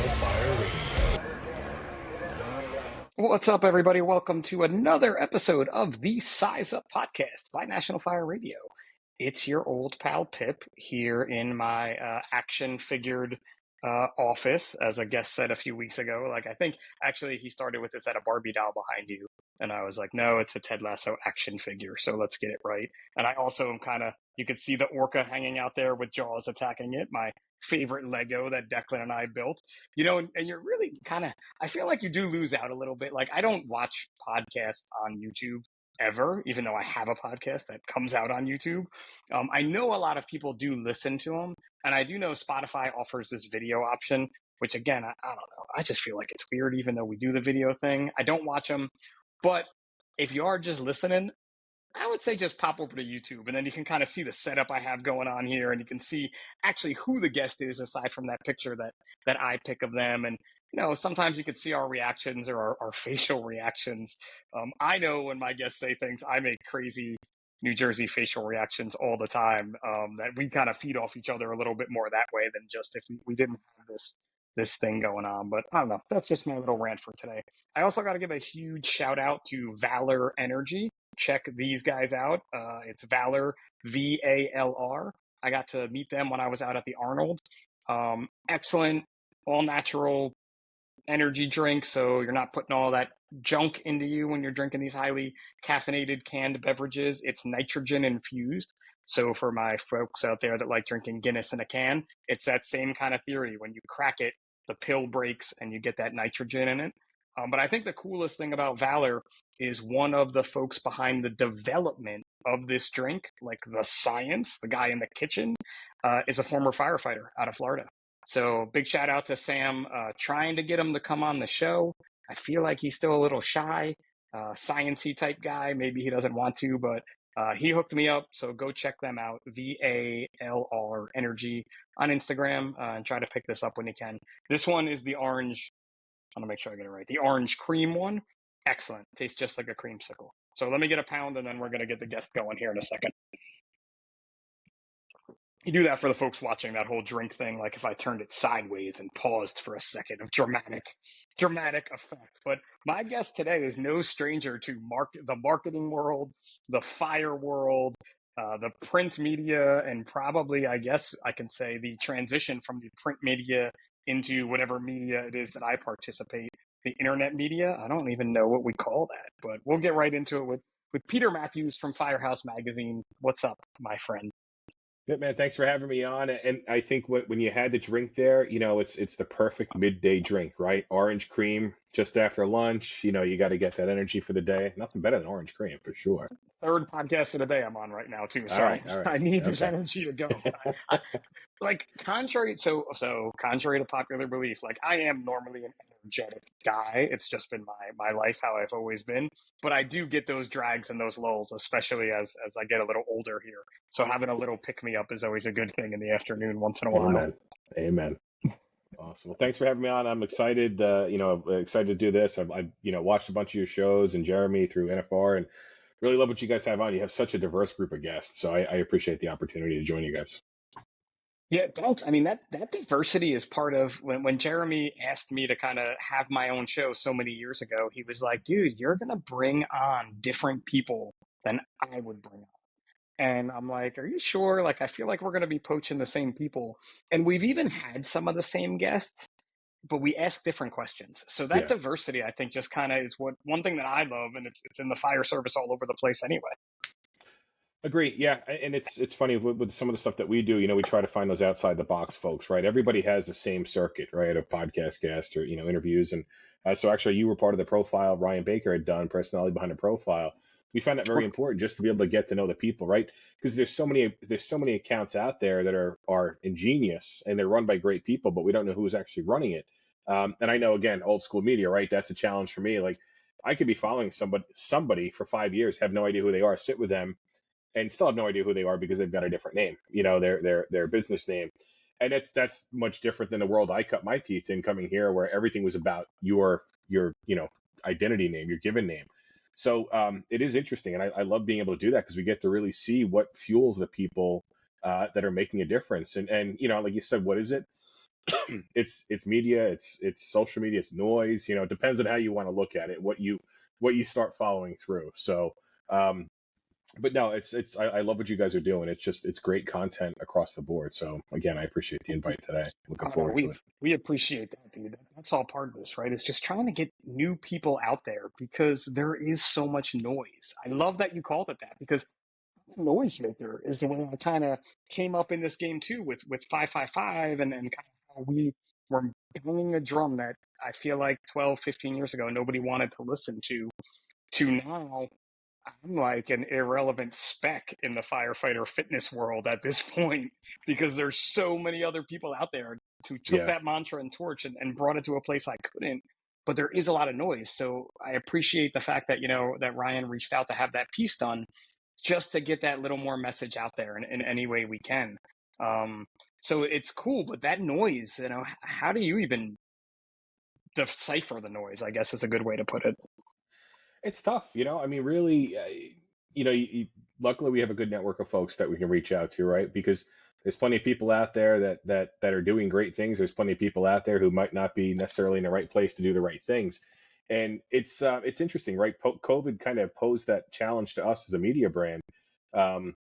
Fire Radio. What's up, everybody? Welcome to another episode of the Size Up Podcast by National Fire Radio. It's your old pal Pip here in my action figured office, as a guest said a few weeks ago. Like, I think actually he started with this at a Barbie doll behind you. And I was like, no, it's a Ted Lasso action figure. So let's get it right. And I also am you could see the orca hanging out there with jaws attacking it. My favorite Lego that Declan and I built, and you're really I feel like you do lose out a little bit. Like, I don't watch podcasts on YouTube ever, even though I have a podcast that comes out on YouTube. I know a lot of people do listen to them, and I do know Spotify offers this video option, which again, I don't know. I just feel like it's weird, even though we do the video thing. I don't watch them, but if you are just listening, I would say just pop over to YouTube, and then you can kind of see the setup I have going on here, and you can see actually who the guest is aside from that picture that I pick of them. And sometimes you can see our reactions or our facial reactions. I know when my guests say things, I make crazy New Jersey facial reactions all the time. That we kind of feed off each other a little bit more that way than just if we didn't have this thing going on. But I don't know. That's just my little rant for today. I also got to give a huge shout out to Valor Energy. Check these guys out. It's Valor, VALR. I got to meet them when I was out at the Arnold. Excellent, all natural energy drink, so you're not putting all that junk into you when you're drinking these highly caffeinated canned beverages. It's nitrogen infused. So for my folks out there that like drinking Guinness in a can, it's that same kind of theory. When you crack it, the pill breaks and you get that nitrogen in it. But I think the coolest thing about Valor is one of the folks behind the development of this drink, like the science, the guy in the kitchen, is a former firefighter out of Florida. So big shout out to Sam, trying to get him to come on the show. I feel like he's still a little shy, science-y type guy. Maybe he doesn't want to, but he hooked me up. So go check them out, VALR Energy on Instagram, and try to pick this up when you can. This one is the orange. I want to make sure I get it right. The orange cream one, excellent. Tastes just like a creamsicle. So let me get a pound, and then we're going to get the guest going here in a second. You do that for the folks watching that whole drink thing, like if I turned it sideways and paused for a second of dramatic effect. But my guest today is no stranger to the marketing world, the fire world, the print media, and probably, I guess I can say, the transition from the print media into whatever media it is that I participate, the internet media. I don't even know what we call that, but we'll get right into it with Peter Matthews from Firehouse Magazine. What's up, my friend? Good, man. Thanks for having me on. And I think when you had the drink there, it's the perfect midday drink, right? Orange cream just after lunch. You got to get that energy for the day. Nothing better than orange cream for sure. Third podcast of the day I'm on right now too, so All right. I need this energy to go. Like, contrary to popular belief, like, I am normally an energetic guy. It's just been my life, how I've always been. But I do get those drags and those lulls, especially as I get a little older here. So having a little pick me up is always a good thing in the afternoon once in a while. Amen. Awesome. Well, thanks for having me on. I'm excited. Excited to do this. I've watched a bunch of your shows and Jeremy through NFR, and really love what you guys have on. You have such a diverse group of guests, so I appreciate the opportunity to join you guys. Yeah, thanks. I mean, that diversity is part of when Jeremy asked me to kind of have my own show so many years ago. He was like, dude, you're going to bring on different people than I would bring on. And I'm like, are you sure? Like, I feel like we're going to be poaching the same people. And we've even had some of the same guests, but we ask different questions. So that diversity, I think, just kind of is one thing that I love, and it's in the fire service all over the place anyway. Agree. Yeah. And it's funny with some of the stuff that we do, we try to find those outside the box folks, right? Everybody has the same circuit, right? Of podcast guests or, interviews. And so actually you were part of the profile Ryan Baker had done, personality behind a profile. We found that very important just to be able to get to know the people, right? Because there's so many accounts out there that are ingenious and they're run by great people, but we don't know who's actually running it. And I know, again, old school media, right? That's a challenge for me. Like, I could be following somebody for 5 years, have no idea who they are, sit with them, and still have no idea who they are because they've got a different name, their business name. And that's much different than the world I cut my teeth in coming here, where everything was about your identity name, your given name. So it is interesting, and I love being able to do that because we get to really see what fuels the people that are making a difference. And like you said, what is it? It's media, it's social media, it's noise. You know, it depends on how you want to look at it, what you start following through. So, um, but no, I love what you guys are doing. It's great content across the board. So again, I appreciate the invite today. Looking Oh no, forward to it. we appreciate that, dude. That's all part of this, right? It's just trying to get new people out there because there is so much noise. I love that you called it that because noisemaker is the way I kind of came up in this game too with 555 and kind of how we were banging a drum that I feel like 12, 15 years ago nobody wanted to listen to now I'm like an irrelevant speck in the firefighter fitness world at this point because there's so many other people out there who took Yeah. that mantra and torch and brought it to a place I couldn't. But there is a lot of noise. So I appreciate the fact that, that Ryan reached out to have that piece done just to get that little more message out there in any way we can. Um, so it's cool, but that noise, how do you even decipher the noise? I guess is a good way to put it. It's tough, you know. I mean, really, you know, luckily we have a good network of folks that we can reach out to, right? Because there's plenty of people out there that are doing great things. There's plenty of people out there who might not be necessarily in the right place to do the right things, and it's interesting, right? COVID kind of posed that challenge to us as a media brand, um,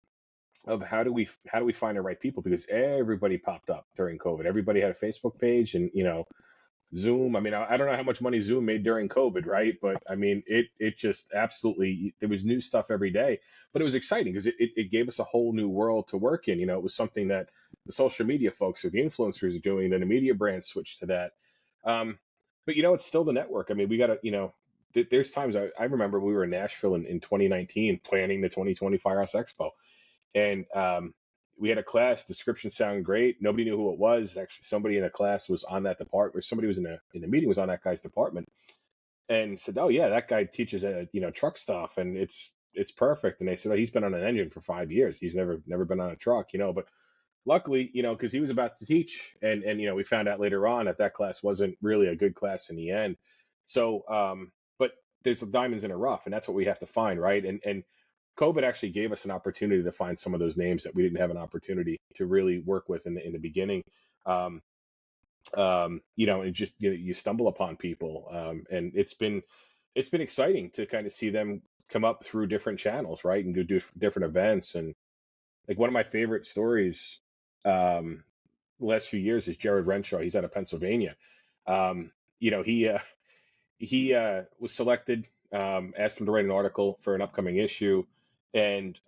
of how do we find the right people, because everybody popped up during COVID. Everybody had a Facebook page, and you know, Zoom. I mean, I don't know how much money Zoom made during COVID, right? But I mean, it just absolutely, there was new stuff every day, but it was exciting because it gave us a whole new world to work in. You know, it was something that the social media folks or the influencers are doing. Then the media brands switched to that. Um, but you know, it's still the network. I mean, we got to, you know, there's times I remember we were in Nashville in 2019 planning the 2020 Firehouse Expo, and we had a class. Description sounded great. Nobody knew who it was. Actually, somebody in the class was on that department, or somebody was in the meeting was on that guy's department, and said, "Oh yeah, that guy teaches you know, truck stuff, and it's perfect." And they said, "Oh, he's been on an engine for 5 years. He's never been on a truck, you know." But luckily, you know, because he was about to teach, and you know, we found out later on that that class wasn't really a good class in the end. So, but there's diamonds in the rough, and that's what we have to find, right? And COVID actually gave us an opportunity to find some of those names that we didn't have an opportunity to really work with in the beginning. Um, you know, and just you stumble upon people, and it's been exciting to kind of see them come up through different channels, right, and do different events. And like one of my favorite stories, um, the last few years is Jared Renshaw. He's out of Pennsylvania. You know, he was selected. Asked him to write an article for an upcoming issue, and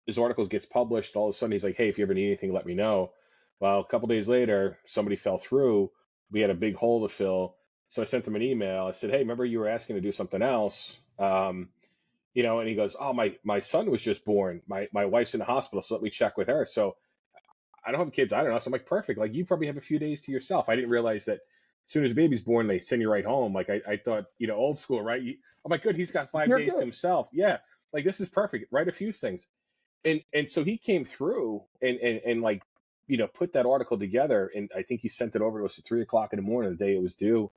his articles gets published. All of a sudden, he's like, "Hey, if you ever need anything, let me know." Well, a couple days later, somebody fell through. We had a big hole to fill, so I sent him an email. I said, "Hey, remember you were asking to do something else?" You know, and he goes, "Oh, my son was just born. My wife's in the hospital, so let me check with her." So I don't have kids. I don't know. So I'm like, perfect. Like, you probably have a few days to yourself. I didn't realize that as soon as the baby's born, they send you right home. Like, I thought, you know, old school, right? I'm like, good. He's got 5 days to You're himself. Yeah. Like, this is perfect. Write a few things. And so he came through and like, you know, put that article together. And I think he sent it over to us at 3 o'clock in the morning, the day it was due.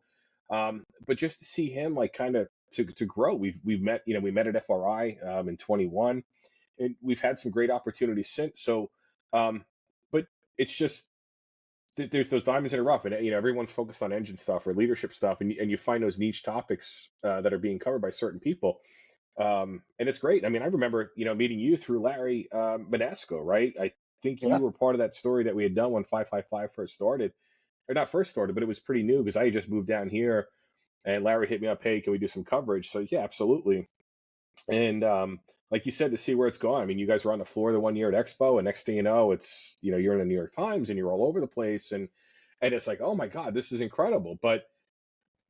But just to see him like kind of to grow, we've met, you know, we met at FRI in 21, and we've had some great opportunities since. So, but it's just there's those diamonds in the rough, and you know, everyone's focused on engine stuff or leadership stuff, and you find those niche topics that are being covered by certain people, and it's great. I mean, I remember, you know, meeting you through Larry Manasco, right? I think yeah. you were part of that story that we had done when 555 first started, or not first started, but it was pretty new because I had just moved down here, and Larry hit me up, "Hey, can we do some coverage?" So yeah, absolutely. And like you said, to see where it's going. I mean, you guys were on the floor the one year at Expo, and next thing you know, it's, you know, you're in the New York Times and you're all over the place, and it's like, oh my God, this is incredible. But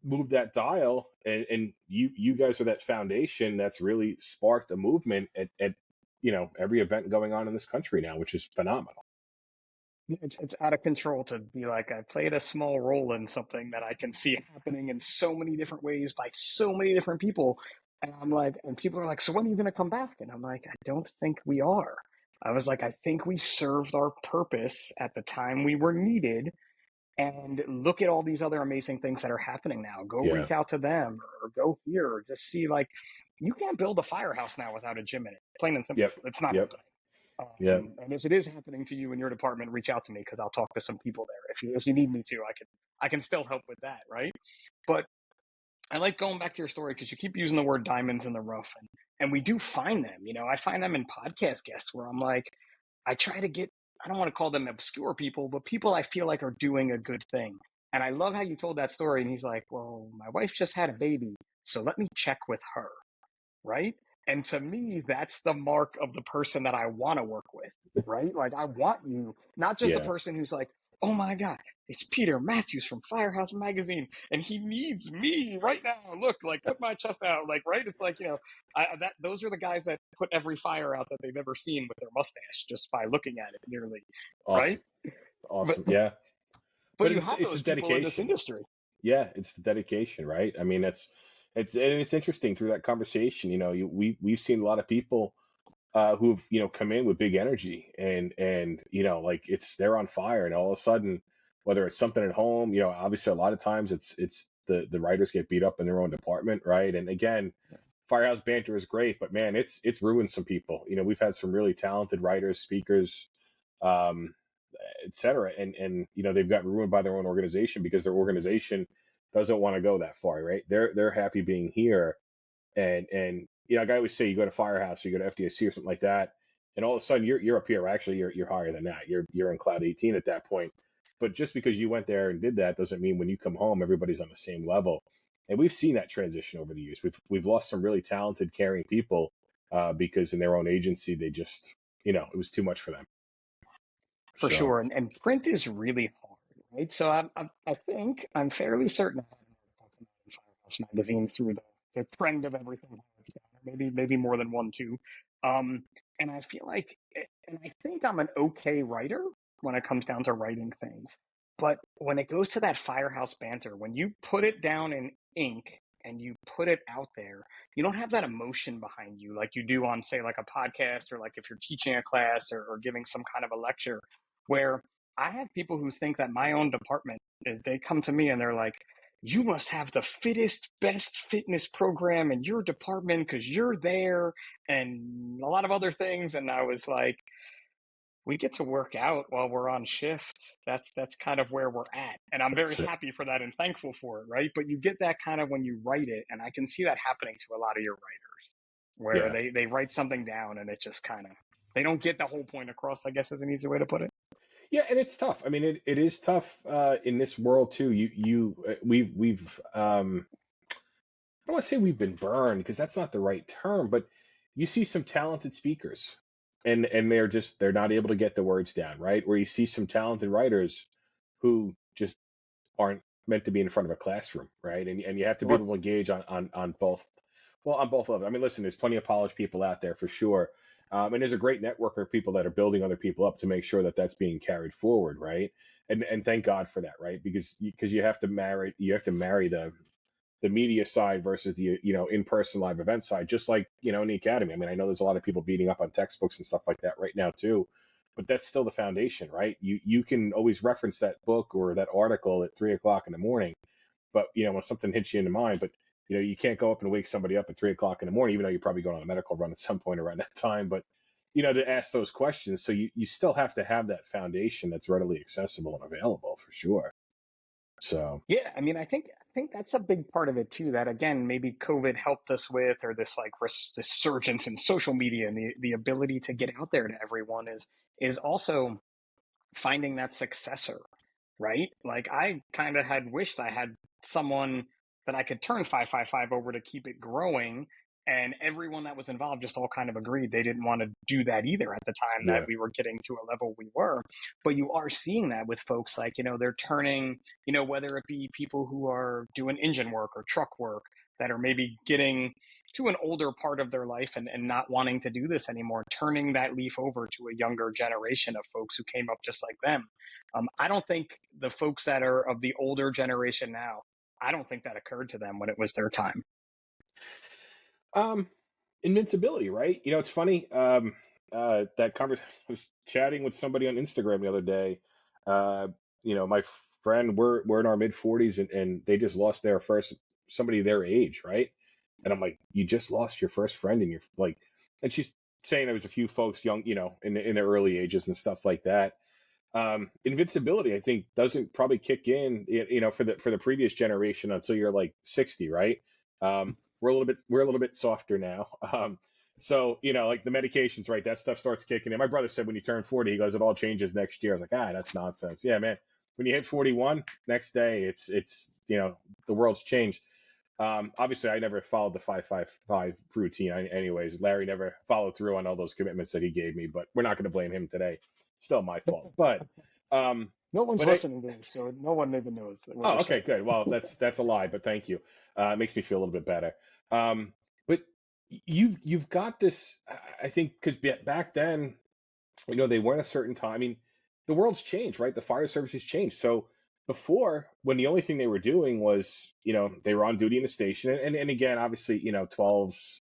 move that dial, and you guys are that foundation that's really sparked a movement at you know, every event going on in this country now, which is phenomenal. It's out of control to be like I played a small role in something that I can see happening in so many different ways by so many different people, and I'm like, and people are like, so when are you going to come back? And I'm like, I don't think we are. I was like, I think we served our purpose at the time we were needed, and look at all these other amazing things that are happening now. Go Yeah. reach out to them or go here or just see like you can't build a firehouse now without a gym in it. Plain and simple, Yep. it's not Yep. happening. Yeah. And if it is happening to you in your department, reach out to me because I'll talk to some people there. If you need me to, I can still help with that, right? But I like going back to your story because you keep using the word diamonds in the rough, and we do find them. You know, I find them in podcast guests where I'm like, I try to get, I don't want to call them obscure people, but people I feel like are doing a good thing. And I love how you told that story. And he's like, well, my wife just had a baby, so let me check with her, right? And to me, that's the mark of the person that I want to work with, right? Like, I want you, not just the Yeah. person who's like, oh my God, it's Peter Matthews from Firehouse Magazine, and he needs me right now. Look, like, put my chest out, like, right? It's like, you know, those are the guys that put every fire out that they've ever seen with their mustache just by looking at it, nearly, right? Awesome. But Awesome. Yeah. but But you it's have it's the those people in this dedication. industry, Yeah, it's the dedication, right? I mean, it's interesting through that conversation. We've seen a lot of people who've come in with big energy, and like they're on fire, and all of a sudden, whether it's something at home, obviously a lot of times it's the writers get beat up in their own department, right? And again, Firehouse banter is great, but man, it's ruined some people. We've had some really talented writers, speakers, um, et cetera. And they've gotten ruined by their own organization because their organization doesn't want to go that far, right? They're happy being here. And like I always say, you go to Firehouse or you go to FDIC or something like that, and all of a sudden you're up here. Actually, you're higher than that. You're in cloud 18 at that point. But just because you went there and did that doesn't mean when you come home everybody's on the same level. And we've seen that transition over the years. We've lost some really talented, caring people because in their own agency they just it was too much for them. for So sure. And print is really hard, right? So I think I'm fairly certain I had an article come out in Firehouse Magazine through the trend of everything how it's down, or maybe more than one too. And I feel like, and I think I'm an okay writer when it comes down to writing things. But when it goes to that Firehouse banter, when you put it down in ink and you put it out there, you don't have that emotion behind you like you do on, say, like a podcast, or like if you're teaching a class, or giving some kind of a lecture, where I have people who think that my own department, they come to me and they're like, you must have the fittest, best fitness program in your department because you're there, and a lot of other things. And I was like, we get to work out while we're on shift. That's kind of where we're at. And I'm very that's it. happy for that and thankful for it, right? But you get that kind of when you write it, and I can see that happening to a lot of your writers, where Yeah. they write something down and it just kind of, they don't get the whole point across, I guess is an easy way to put it. Yeah, and it's tough. I mean, it is tough in this world too. I don't want to say we've been burned because that's not the right term, but you see some talented speakers, and they're not able to get the words down, right? Where you see some talented writers who just aren't meant to be in front of a classroom, right? And you have to be Sure. able to engage on both, well, on both levels. I mean, listen, there's plenty of polished people out there for sure, and there's a great network of people that are building other people up to make sure that that's being carried forward, right? And thank God for that, right? Because you have to marry the media side versus the in-person live event side, just like in the academy. I mean, I know there's a lot of people beating up on textbooks and stuff like that right now too, but that's still the foundation, right? You can always reference that book or that article at 3 o'clock in the morning, but when something hits you in the mind, but you can't go up and wake somebody up at 3 o'clock in the morning, even though you're probably going on a medical run at some point around that time. But to ask those questions, so you still have to have that foundation that's readily accessible and available for sure. So Yeah, I mean, I think that's a big part of it too. That again, maybe COVID helped us with, or this like resurgence in social media and the ability to get out there to everyone is also finding that successor, right? Like I kind of had wished I had someone that I could turn 555 over to keep it growing. And everyone that was involved just all kind of agreed they didn't want to do that either at the time that yeah, we were getting to a level we were. But you are seeing that with folks like, they're turning, whether it be people who are doing engine work or truck work that are maybe getting to an older part of their life and not wanting to do this anymore, turning that leaf over to a younger generation of folks who came up just like them. I don't think the folks that are of the older generation now, I don't think that occurred to them when it was their time. um, invincibility, right? It's funny. That conversation, I was chatting with somebody on Instagram the other day. Uh, my friend, we're in our mid 40s, and they just lost their first somebody their age, right? And I'm like, you just lost your first friend, and you're like, and she's saying there was a few folks young, in their early ages and stuff like that. Invincibility, I think, doesn't probably kick in, for the previous generation until you're like 60, right? We're a little bit softer now. So like the medications, right? That stuff starts kicking in. My brother said when you turn 40, he goes, it all changes next year. I was like, that's nonsense. Yeah, man. When you hit 41, next day, it's the world's changed. Obviously, I never followed the 5-5-5 routine. Anyways, Larry never followed through on all those commitments that he gave me, but we're not going to blame him today. Still my fault. Um, No one's but I, listening to this, so no one even knows what oh, we're okay, saying. good. Well, that's a lie, but thank you. It makes me feel a little bit better. But you've got this. I think because back then, they weren't a certain time. I mean, the world's changed, right? The fire service has changed. So before, when the only thing they were doing was, they were on duty in the station, and again, obviously, 12s,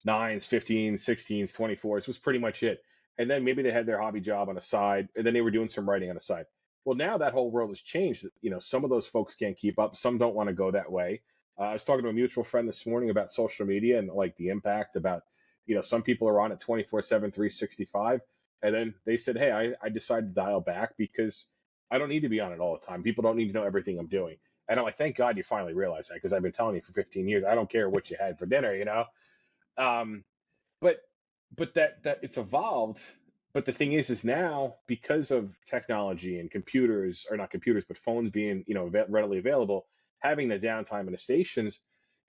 9s, 15s, 16s, 24s was pretty much it. And then maybe they had their hobby job on the side, and then they were doing some writing on the side. Well, now that whole world has changed. Some of those folks can't keep up. Some don't want to go that way. I was talking to a mutual friend this morning about social media and like the impact about, some people are on it 24/7, 365. And then they said, hey, I decided to dial back because I don't need to be on it all the time. People don't need to know everything I'm doing. And I'm like, thank God you finally realized that, because I've been telling you for 15 years, I don't care what you had for dinner. Um, but that it's evolved. But the thing is now, because of technology and computers, or not computers, but phones being readily available, having the downtime in the stations,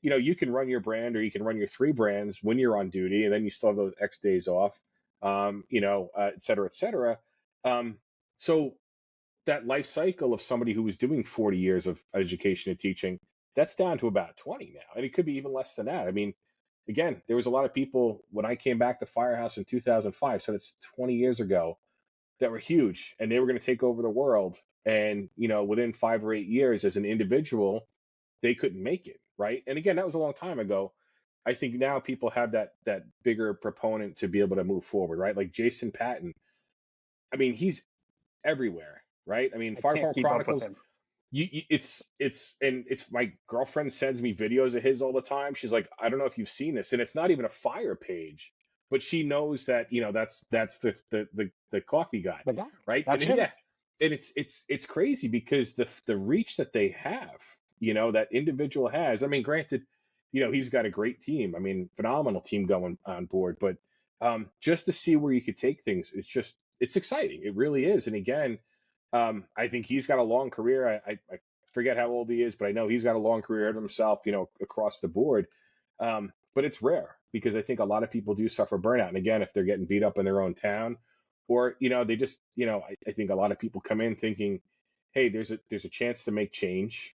you can run your brand, or you can run your three brands when you're on duty, and then you still have those X days off, et cetera, et cetera. So that life cycle of somebody who was doing 40 years of education and teaching, that's down to about 20 now. And it could be even less than that. I mean, again, there was a lot of people when I came back to Firehouse in 2005, so that's 20 years ago, that were huge, and they were going to take over the world. And, within 5 or 8 years as an individual, they couldn't make it. Right. And again, that was a long time ago. I think now people have that bigger proponent to be able to move forward. Right. Like Jason Patton. I mean, he's everywhere. Right. I mean, I can't Firefighting keep up with Chronicles, him. it's my girlfriend sends me videos of his all the time. She's like, I don't know if you've seen this, and it's not even a fire page, but she knows that that's the coffee guy, The guy, right? And that's him. yeah, and it's crazy because the reach that they have, that individual has. I mean, granted, he's got a great team. I mean, phenomenal team going on board, but just to see where you could take things, it's exciting. It really is. And again, I think he's got a long career. I forget how old he is, but I know he's got a long career of himself, across the board. But it's rare, because I think a lot of people do suffer burnout. And again, if they're getting beat up in their own town, or they just, I think a lot of people come in thinking, hey, there's a chance to make change,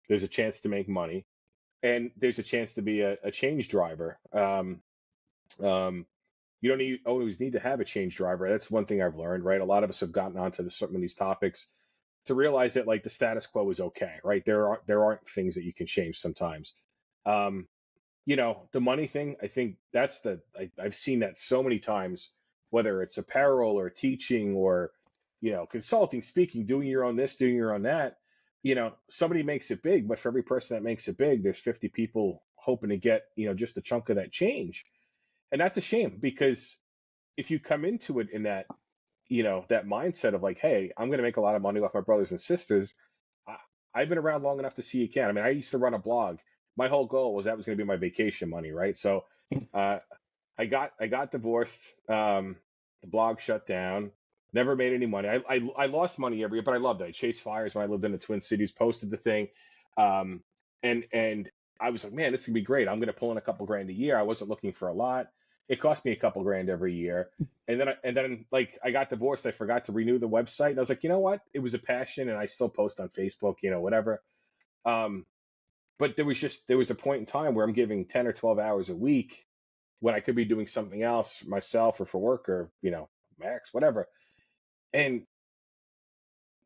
there's a chance to make money, and there's a chance to be a change driver. Um, you don't always need to have a change driver. That's one thing I've learned, right? A lot of us have gotten onto some of these topics to realize that like the status quo is okay, right? There aren't things that you can change sometimes. Um, the money thing, I think I've seen that so many times, whether it's apparel or teaching or, consulting, speaking, doing your own this, doing your own that, somebody makes it big, but for every person that makes it big, there's 50 people hoping to get, just a chunk of that change. And that's a shame, because if you come into it in that mindset of like, hey, I'm going to make a lot of money off my brothers and sisters. I, I've been around long enough to see you can. I mean, I used to run a blog. My whole goal was that was going to be my vacation money, right? So, uh, I got divorced. The blog shut down. Never made any money. I lost money every year, but I loved it. I chased fires when I lived in the Twin Cities. Posted the thing, um, and I was like, man, this could be great. I'm going to pull in a couple grand a year. I wasn't looking for a lot. It cost me a couple grand every year. And then like I got divorced. I forgot to renew the website, and I was like, you know what? It was a passion, and I still post on Facebook, whatever. Um, but there was a point in time where I'm giving 10 or 12 hours a week when I could be doing something else myself, or for work, or Max, whatever. And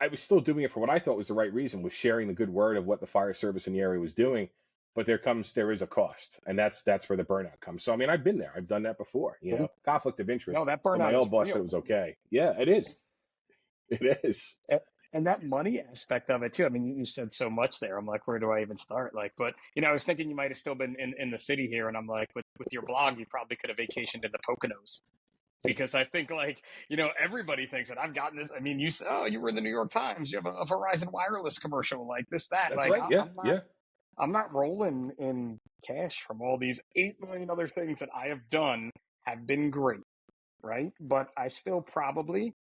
I was still doing it for what I thought was the right reason, was sharing the good word of what the fire service in the area was doing. But there is a cost, and that's where the burnout comes. So I mean, I've been there, I've done that before, Mhm. conflict of No, interest. that But my burnout is old boss said it real. was okay. Yeah, it is. It is. A- And that money aspect of it too. I mean, you said so much there. I'm like, where do I even start? Like, but I was thinking you might have still been in the city here, and I'm like, but with your blog, you probably could have vacationed in the Poconos. Because I think, like, everybody thinks that I've gotten this. I mean, you said, oh, you were in the New York Times. You have a Verizon wireless commercial, like this, that. That's Like, right. Yeah, yeah. I'm not rolling in cash from all these 8 million other things that I have done have been great, right? But I still probably,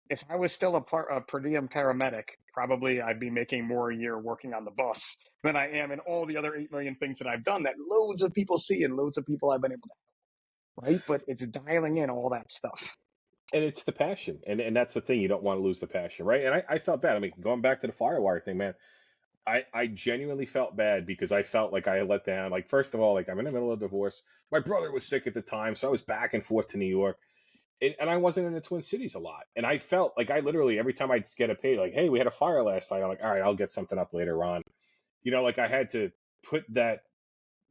if I was still a per diem paramedic, probably I'd be making more a year working on the bus than I am in all the other 8 million things that I've done that loads of people see and loads of people I've been able to, right? But it's dialing in all that stuff. And it's the passion, and that's the thing. You don't want to lose the passion, right? And I felt bad. I mean, going back to the Firewire thing, man, I genuinely felt bad because I felt like I had let down. Like, first of all, like, I'm in the middle of a divorce. My brother was sick at the time, so I was back and forth to New York, and I wasn't in the Twin Cities a lot. And I felt like I literally, every time I'd get a pay, like, hey, we had a fire last night. I'm like, all right, I'll get something up later on. Like I had to put that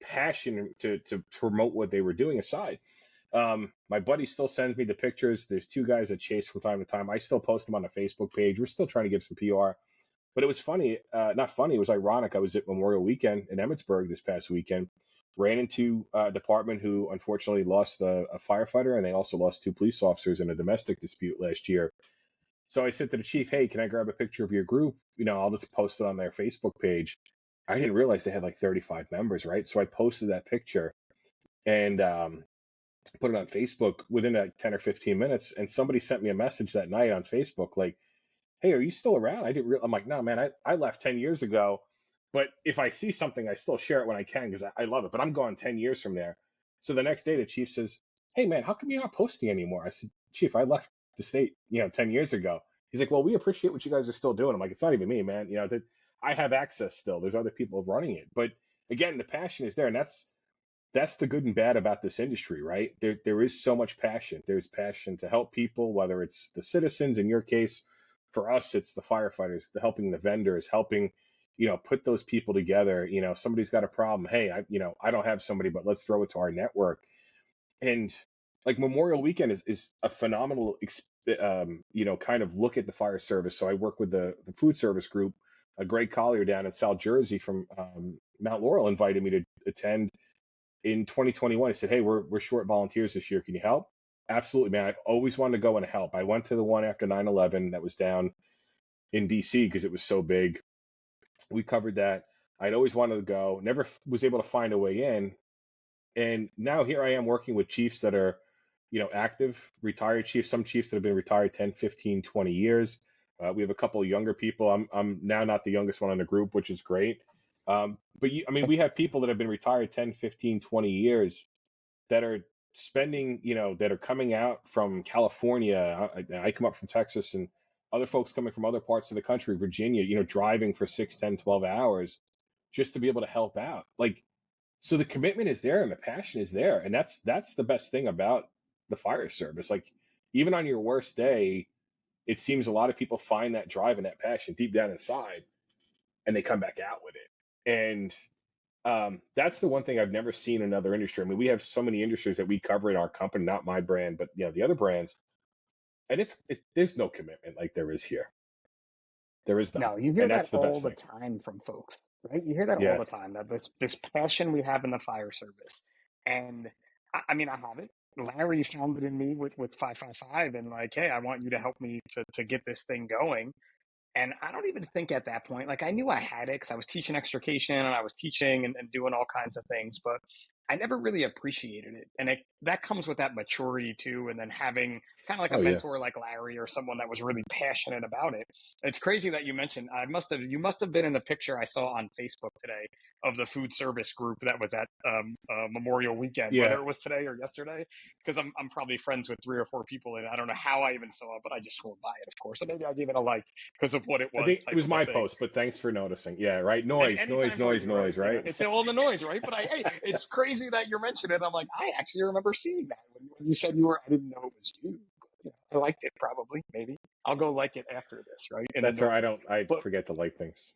passion to promote what they were doing aside. My buddy still sends me the pictures. There's two guys that chase from time to time. I still post them on the Facebook page. We're still trying to get some PR. But it was funny, not funny, it was ironic. I was at Memorial Weekend in Emmitsburg this past weekend, ran into a department who unfortunately lost a firefighter, and they also lost two police officers in a domestic dispute last year. So I said to the chief, hey, can I grab a picture of your group? I'll just post it on their Facebook page. I didn't realize they had like 35 members, right? So I posted that picture and put it on Facebook within like 10 or 15 minutes. And somebody sent me a message that night on Facebook, like, hey, are you still around? I'm like, no, man, I left 10 years ago. But if I see something, I still share it when I can because I love it. But I'm gone 10 years from there. So the next day, the chief says, hey, man, how come you're not posting anymore? I said, Chief, I left the state, 10 years ago. He's like, well, we appreciate what you guys are still doing. I'm like, it's not even me, man. That I have access still. There's other people running it. But again, the passion is there. And that's the good and bad about this industry, right? There is so much passion. There's passion to help people, whether it's the citizens, in your case. For us, it's the firefighters, helping the vendors, helping, put those people together. Somebody's got a problem. Hey, I don't have somebody, but let's throw it to our network. And like Memorial Weekend is a phenomenal, kind of look at the fire service. So I work with the food service group. Greg Collier down in South Jersey from Mount Laurel invited me to attend in 2021. He said, hey, we're short volunteers this year. Can you help? Absolutely, man. I've always wanted to go and help. I went to the one after 9/11 that was down in DC because it was so big. We covered that. I'd always wanted to go, never was able to find a way in. And now here I am working with chiefs that are, active, retired chiefs, some chiefs that have been retired 10, 15, 20 years. We have a couple of younger people. I'm now not the youngest one in the group, which is great. But we have people that have been retired 10, 15, 20 years that are spending, that are coming out from California. I come up from Texas, and other folks coming from other parts of the country, Virginia, driving for 6, 10, 12 hours just to be able to help out. Like, so the commitment is there and the passion is there. And that's the best thing about the fire service. Like, even on your worst day, it seems a lot of people find that drive and that passion deep down inside, and they come back out with it. And that's the one thing I've never seen in another industry. I mean, we have so many industries that we cover in our company, not my brand, but the other brands, and there's no commitment like there is here. There is none, No, you hear and that that's the all best the thing. time from folks, right? You hear that all Yeah, the time, that this passion we have in the fire service. And I mean, I have it. Larry found it in me with 555 and like, hey, I want you to help me to get this thing going. And I don't even think at that point, like I knew I had it because I was teaching extrication and I was teaching and doing all kinds of things, but I never really appreciated it. And that comes with that maturity too. And then having kind of like a oh yeah, mentor like Larry or someone that was really passionate about it. It's crazy that you mentioned, you must have been in the picture I saw on Facebook today of the food service group that was at Memorial Weekend, whether yeah. it was today or yesterday, because I'm probably friends with 3 or 4 people and I don't know how I even saw it, but I just scrolled by it, of course. So maybe I gave it a like because of what it I was, think it type was of a my thing. post, but thanks for noticing. Yeah, right. And Noise, noise, anytime for noise, you, right? noise. Right. It's all the noise, right? But hey, it's crazy that you're mentioning it. I'm like, I actually remember seeing that when you said you were. I didn't know it was you. I liked it, probably, maybe. I'll go like it after this, right? In the That's all right. notes. I But forget to like things.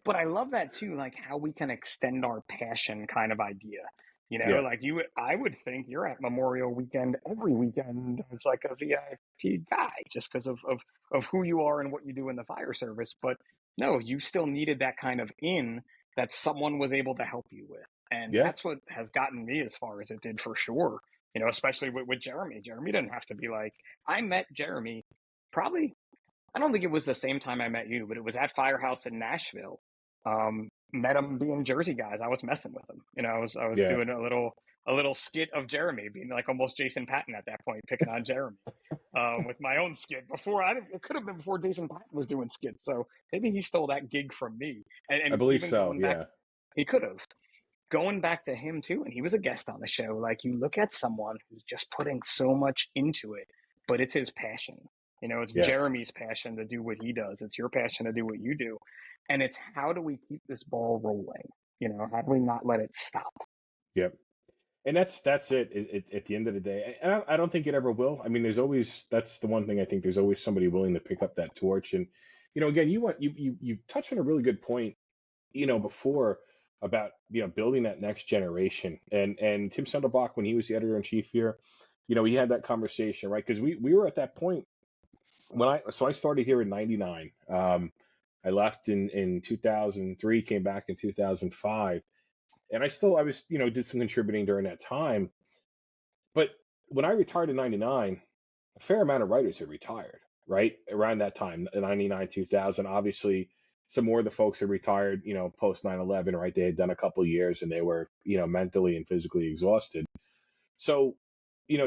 but I love that too, like how we can extend our passion kind of idea. Yeah. Like I would think you're at Memorial Weekend every weekend as like a VIP guy, just because of who you are and what you do in the fire service. But no, you still needed that kind of in that someone was able to help you with. And Yeah. that's what has gotten me as far as it did for sure. Especially with Jeremy. Jeremy didn't have to be like, I met Jeremy probably, I don't think it was the same time I met you, but it was at Firehouse in Nashville. Met him being Jersey guys. I was messing with him. I was Yeah. doing a little skit of Jeremy, being like almost Jason Patton at that point, picking on Jeremy. With my own skit before I didn't, it could have been before Jason Patton was doing skits. So maybe he stole that gig from me. I And believe even so. going back, Yeah. he could have going back to him too, and he was a guest on the show. Like you look at someone who's just putting so much into it, but it's his passion. It's Yeah. Jeremy's passion to do what he does. It's your passion to do what you do. And it's how do we keep this ball rolling? How do we not let it stop? Yep. And that's it, at the end of the day. And I don't think it ever will. I mean, there's always, that's the one thing, I think there's always somebody willing to pick up that torch. And, again, you touched on a really good point, before about, building that next generation. And Tim Sendelbach, when he was the editor in chief here, he had that conversation, right? Because we were at that point when I started here in 99. I left in 2003, came back in 2005. And I was, did some contributing during that time. But when I retired in 99, a fair amount of writers had retired, right? Around that time, 99, 2000. Obviously, some more of the folks had retired, post 9/11, right? They had done a couple of years and they were, mentally and physically exhausted. So,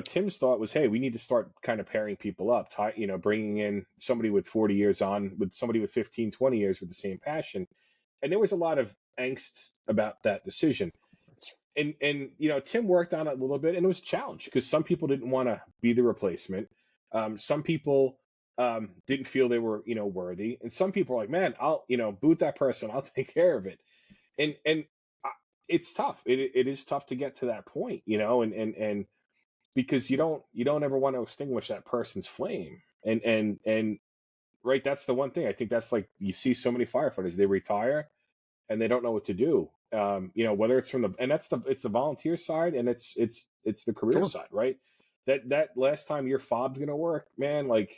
Tim's thought was, hey, we need to start kind of pairing people up, bringing in somebody with 40 years on with somebody with 15, 20 years with the same passion. And there was a lot of angst about that decision. And Tim worked on it a little bit, and it was a challenge because some people didn't want to be the replacement. Some people didn't feel they were worthy, and some people are like, man, I'll boot that person, I'll take care of it. And it's tough. It is tough to get to that point, and because you don't ever want to extinguish that person's flame. And right, that's the one thing. I think that's like you see so many firefighters, they retire and they don't know what to do. Whether it's and it's the volunteer side and it's the career Sure. side, right? That last time your fob's gonna work, man, like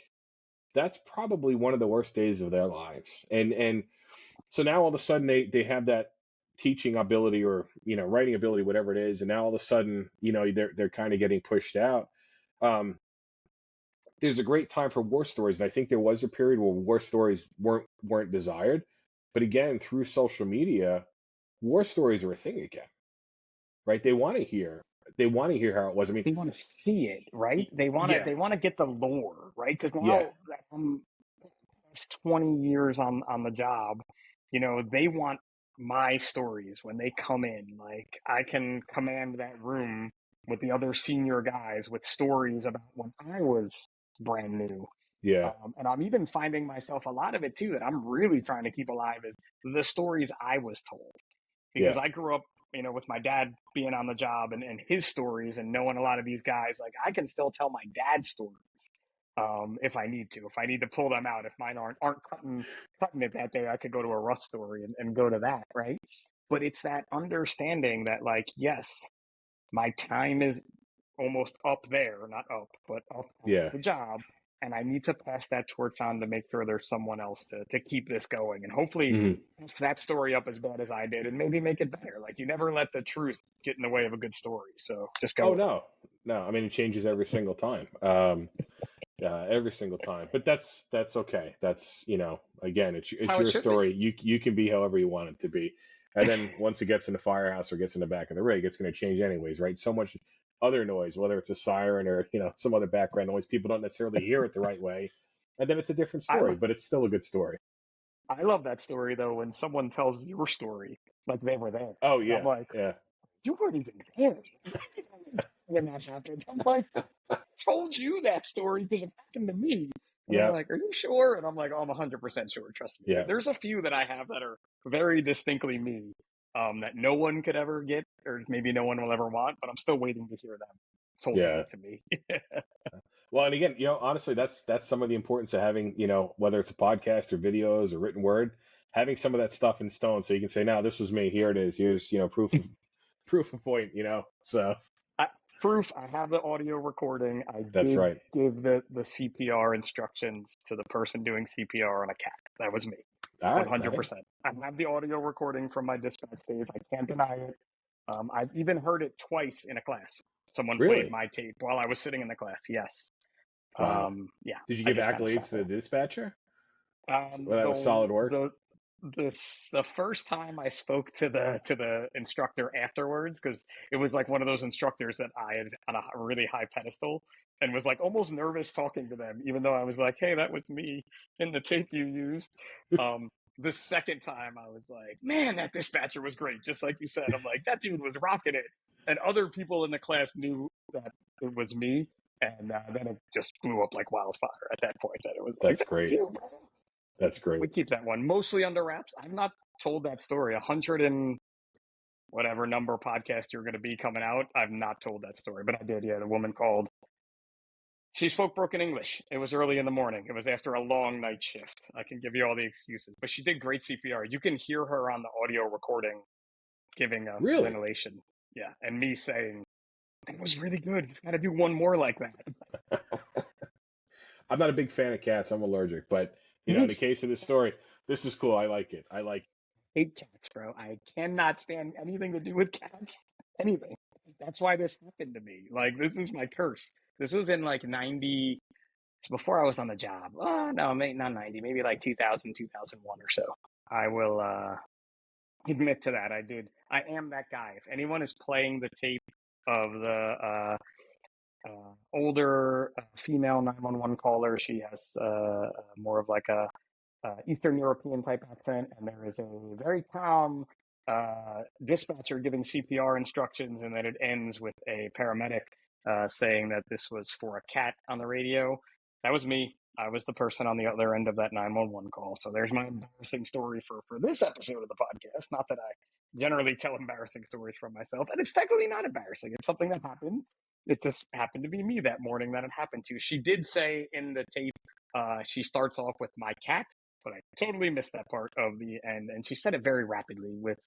that's probably one of the worst days of their lives. And so now all of a sudden they have that teaching ability or writing ability, whatever it is, and now all of a sudden they're kind of getting pushed out. Um, there's a great time for war stories, and I think there was a period where war stories weren't desired. But again, through social media, war stories are a thing again, right? They want to hear how it was. I mean, They want to see it, right? yeah, They want to get the lore, right? Because yeah, now that I'm past 20 years on the job, they want my stories when they come in. Like I can command that room with the other senior guys with stories about when I was brand new. yeah, And I'm even finding myself a lot of it too that I'm really trying to keep alive is the stories I was told because yeah, I grew up, with my dad being on the job and his stories and knowing a lot of these guys. Like I can still tell my dad's stories if I need to. If I need to pull them out, if mine aren't cutting it that day, I could go to a Russ story and go to that, right? But it's that understanding that, like, yes, my time is almost up there, not up, but up at yeah. the job. And I need to pass that torch on to make sure there's someone else to keep this going. And hopefully, Hmm. if that story up as bad as I did and maybe make it better. Like, you never let the truth get in the way of a good story. So just go Oh with it. no, no. I mean, it changes every single time. Every single time. But that's okay. That's again, That's it's how it your should be. story. You can be however you want it to be. And then once it gets in the firehouse or gets in the back of the rig, it's going to change anyways, right? So much other noise, whether it's a siren or some other background noise, people don't necessarily hear it the right way, and then it's a different I, story, but it's still a good story. I love that story, though, when someone tells your story, like they were there. Oh And I'm yeah, like, yeah, you weren't even there when that happened. I'm like, told you that story because it happened to me. And they're yeah, like, are you sure? And I'm like, oh, I'm 100% sure. Trust me. yeah, There's a few that I have that are very distinctly me that no one could ever get, or maybe no one will ever want, but I'm still waiting to hear them told yeah. back to me. Well, and again, honestly, that's some of the importance of having, whether it's a podcast or videos or written word, having some of that stuff in stone, so you can say, "Now, this was me. Here it is. Here's, proof of point." So I, proof, I have the audio recording. I that's did right. give the CPR instructions to the person doing CPR on a cat. That was me. All right. Hey, 100%. I have the audio recording from my dispatch days. I can't deny it. I've even heard it twice in a class. Someone played Really? my tape while I was sitting in the class. Yes. Wow. Yeah, Did you I give just kind of accolades sat to the there. dispatcher? Well, that was The solid work. the first time I spoke to the instructor afterwards, because it was like one of those instructors that I had on a really high pedestal, and was like almost nervous talking to them, even though I was like, "Hey, that was me in the tape you used." Um, the second time, I was like, "Man, that dispatcher was great," just like you said. I'm like, "That dude was rocking it," and other people in the class knew that it was me, and then it just blew up like wildfire at that point. That it was like, That's "That was great. you, bro." That's We great. keep that one mostly under wraps. I've not told that story. 100 and whatever number podcast you're going to be coming out. I've not told that story, but I did. Yeah, the woman called. She spoke broken English. It was early in the morning. It was after a long night shift. I can give you all the excuses, but she did great CPR. You can hear her on the audio recording giving a Really? ventilation. Yeah, and me saying that was really good. He's got to do one more like that. I'm not a big fan of cats. I'm allergic, but in the case of this story, this is cool. I like it. I like Hate cats, bro. I cannot stand anything to do with cats. Anything. That's why this happened to me. Like, this is my curse. This was in like 90, before I was on the job. Oh, no, maybe not 90, maybe like 2000, 2001 or so. I will admit to that. I did. I am that guy. If anyone is playing the tape of the older female 911 caller, she has more of like a Eastern European type accent, and there is a very calm dispatcher giving CPR instructions, and then it ends with a paramedic saying that this was for a cat on the radio. That was me. I was the person on the other end of that 911 call. So there's my embarrassing story for this episode of the podcast. Not that I generally tell embarrassing stories from myself, and it's technically not embarrassing. It's something that happened. It just happened to be me that morning that it happened to. She did say in the tape, she starts off with my cat, but I totally missed that part of the end. And she said it very rapidly with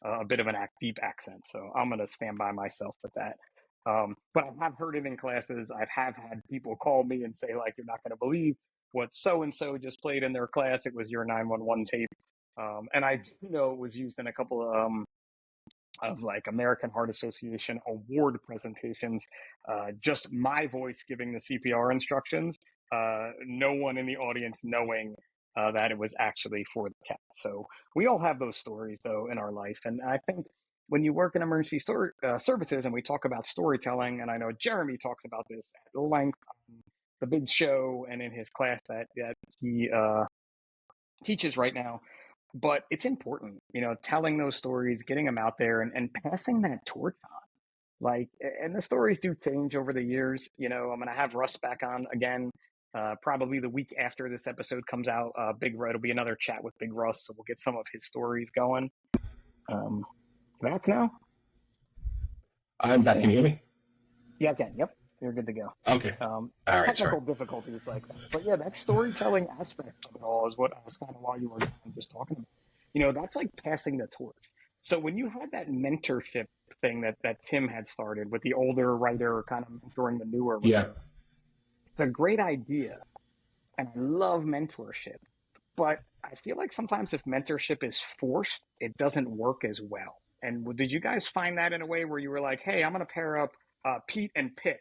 a bit of an deep accent. So I'm going to stand by myself with that. But I have heard it in classes. I have had people call me and say, like, you're not going to believe what so and so just played in their class. It was your 911 tape. And I do know it was used in a couple of like American Heart Association award presentations, just my voice giving the CPR instructions, no one in the audience knowing that it was actually for the cat. So we all have those stories though in our life, and I think when you work in emergency services and we talk about storytelling, and I know Jeremy talks about this at length on the big show and in his class that he teaches right now, but it's important, telling those stories, getting them out there, and passing that torch on. Like, and the stories do change over the years. I'm going to have Russ back on again, probably the week after this episode comes out. Big Red will be another chat with Big Russ, so we'll get some of his stories going. Um, back now? I'm Let's back. see. Can you hear me? Yeah, again. Yep, you're good to go. Okay. All right. Sorry. Technical difficulties like that. But yeah, that storytelling aspect of it all is what I was kind of while you were just talking about. That's like passing the torch. So when you had that mentorship thing that Tim had started with the older writer kind of mentoring the newer Yeah. writer, it's a great idea. And I love mentorship. But I feel like sometimes if mentorship is forced, it doesn't work as well. And did you guys find that in a way where you were like, hey, I'm going to pair up Pete and Pitt,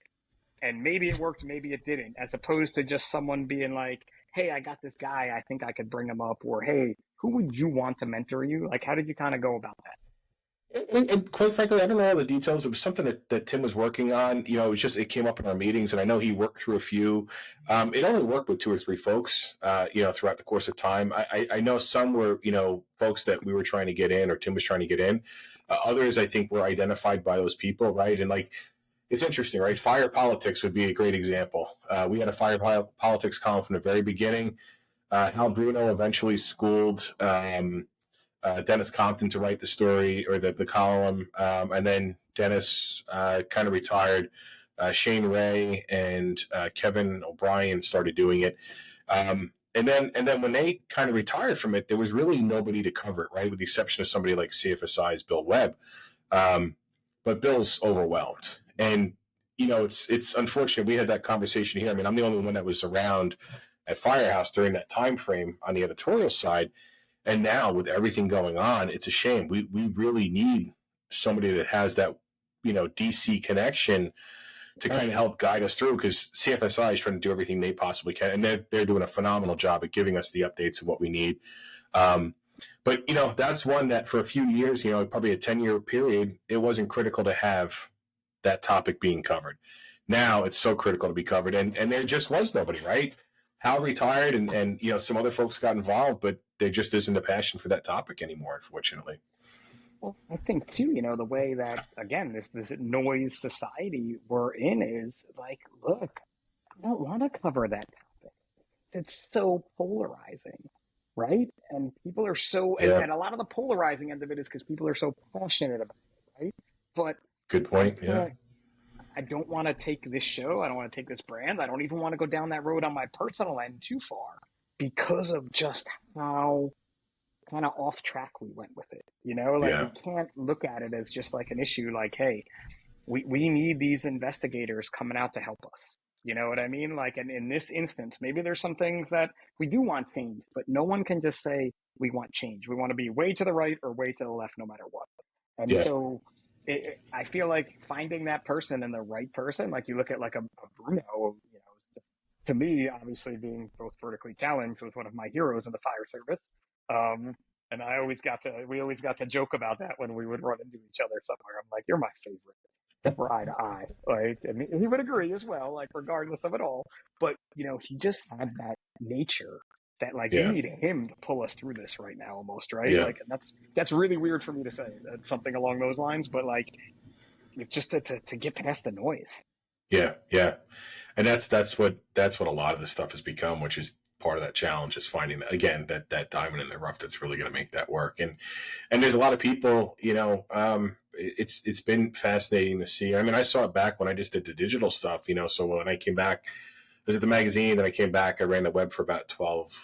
and maybe it worked, maybe it didn't, as opposed to just someone being like, hey, I got this guy, I think I could bring him up, or hey, who would you want to mentor you? Like, how did you kind of go about that? And quite frankly, I don't know all the details. It was something that Tim was working on. It came up in our meetings, and I know he worked through a few. It only worked with 2 or 3 folks, throughout the course of time. I know some were, folks that we were trying to get in, or Tim was trying to get in. Others, I think, were identified by those people, right? And like, it's interesting, right? Fire politics would be a great example. We had a fire politics column from the very beginning. Hal Bruno eventually schooled Dennis Compton to write the story or the column, and then Dennis kind of retired. Shane Ray and Kevin O'Brien started doing it. And then when they kind of retired from it, there was really nobody to cover it, right? With the exception of somebody like CFSI's Bill Webb. But Bill's overwhelmed. And, it's unfortunate. We had that conversation here. I mean, I'm the only one that was around at Firehouse during that time frame on the editorial side. And now with everything going on, it's a shame. We really need somebody that has that, DC connection to kind of help guide us through, because CFSI is trying to do everything they possibly can, and they're doing a phenomenal job at giving us the updates of what we need. But that's one that for a few years, probably a 10-year period, it wasn't critical to have that topic being covered. Now it's so critical to be covered, and there just was nobody, right? Hal retired, and some other folks got involved, but there just isn't a passion for that topic anymore, unfortunately. Well, I think too, the way that, again, this noise society we're in is like, look, I don't want to cover that topic. It's so polarizing, right? And people are so, Yeah. and a lot of the polarizing end of it is because people are so passionate about it, right? But good point. Yeah. I don't want to take this show. I don't want to take this brand. I don't even want to go down that road on my personal end too far because of just how kind of off track we went with it. We can't look at it as just like an issue like, hey, we need these investigators coming out to help us. You know what I mean? Like, and in this instance, maybe there's some things that we do want changed, but no one can just say we want change. We want to be way to the right or way to the left, no matter what. And so I feel like finding that person and the right person, like you look at like a Bruno, to me, obviously being both vertically challenged was one of my heroes in the fire service. And we always got to joke about that when we would run into each other somewhere. I'm like, you're my favorite, for eye to eye. Like, and he would agree as well, like regardless of it all. But, he just had that nature that like we need him to pull us through this right now almost, right? Yeah. Like, and that's really weird for me to say. That's something along those lines, but like just to get past the noise. Yeah. And that's what a lot of this stuff has become, which is part of that challenge, is finding again that diamond in the rough that's really going to make that work. And there's a lot of people, it's been fascinating to see. I mean, I saw it back when I just did the digital stuff, so when I came back, I was at the magazine, then I came back, I ran the web for about 12,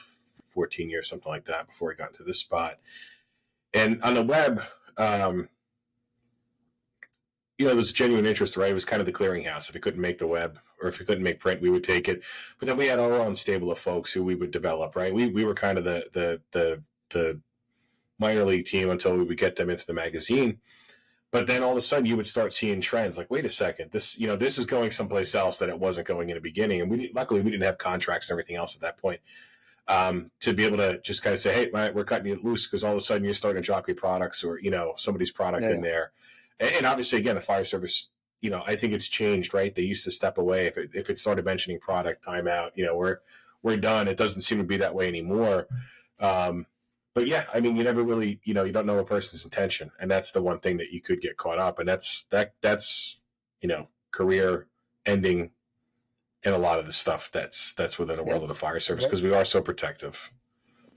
14 years, something like that, before I got into this spot. And on the web, there's genuine interest, right? It was kind of the clearinghouse. If it couldn't make the web, or if it couldn't make print, we would take it. But then we had our own stable of folks who we would develop, right? We were kind of the minor league team until we would get them into the magazine. But then all of a sudden you would start seeing trends like, wait a second, this is going someplace else that it wasn't going in the beginning. And luckily we didn't have contracts and everything else at that point, to be able to just kind of say, hey, we're cutting you loose, because all of a sudden you're starting to drop your products or, somebody's product in there. And obviously, again, the fire service, I think it's changed, right? They used to step away. If it started mentioning product, timeout, we're done. It doesn't seem to be that way anymore. But yeah, I mean, you never really, you don't know a person's intention, and that's the one thing that you could get caught up, and that's career ending, and a lot of the stuff that's within the world of the fire service, because we are so protective.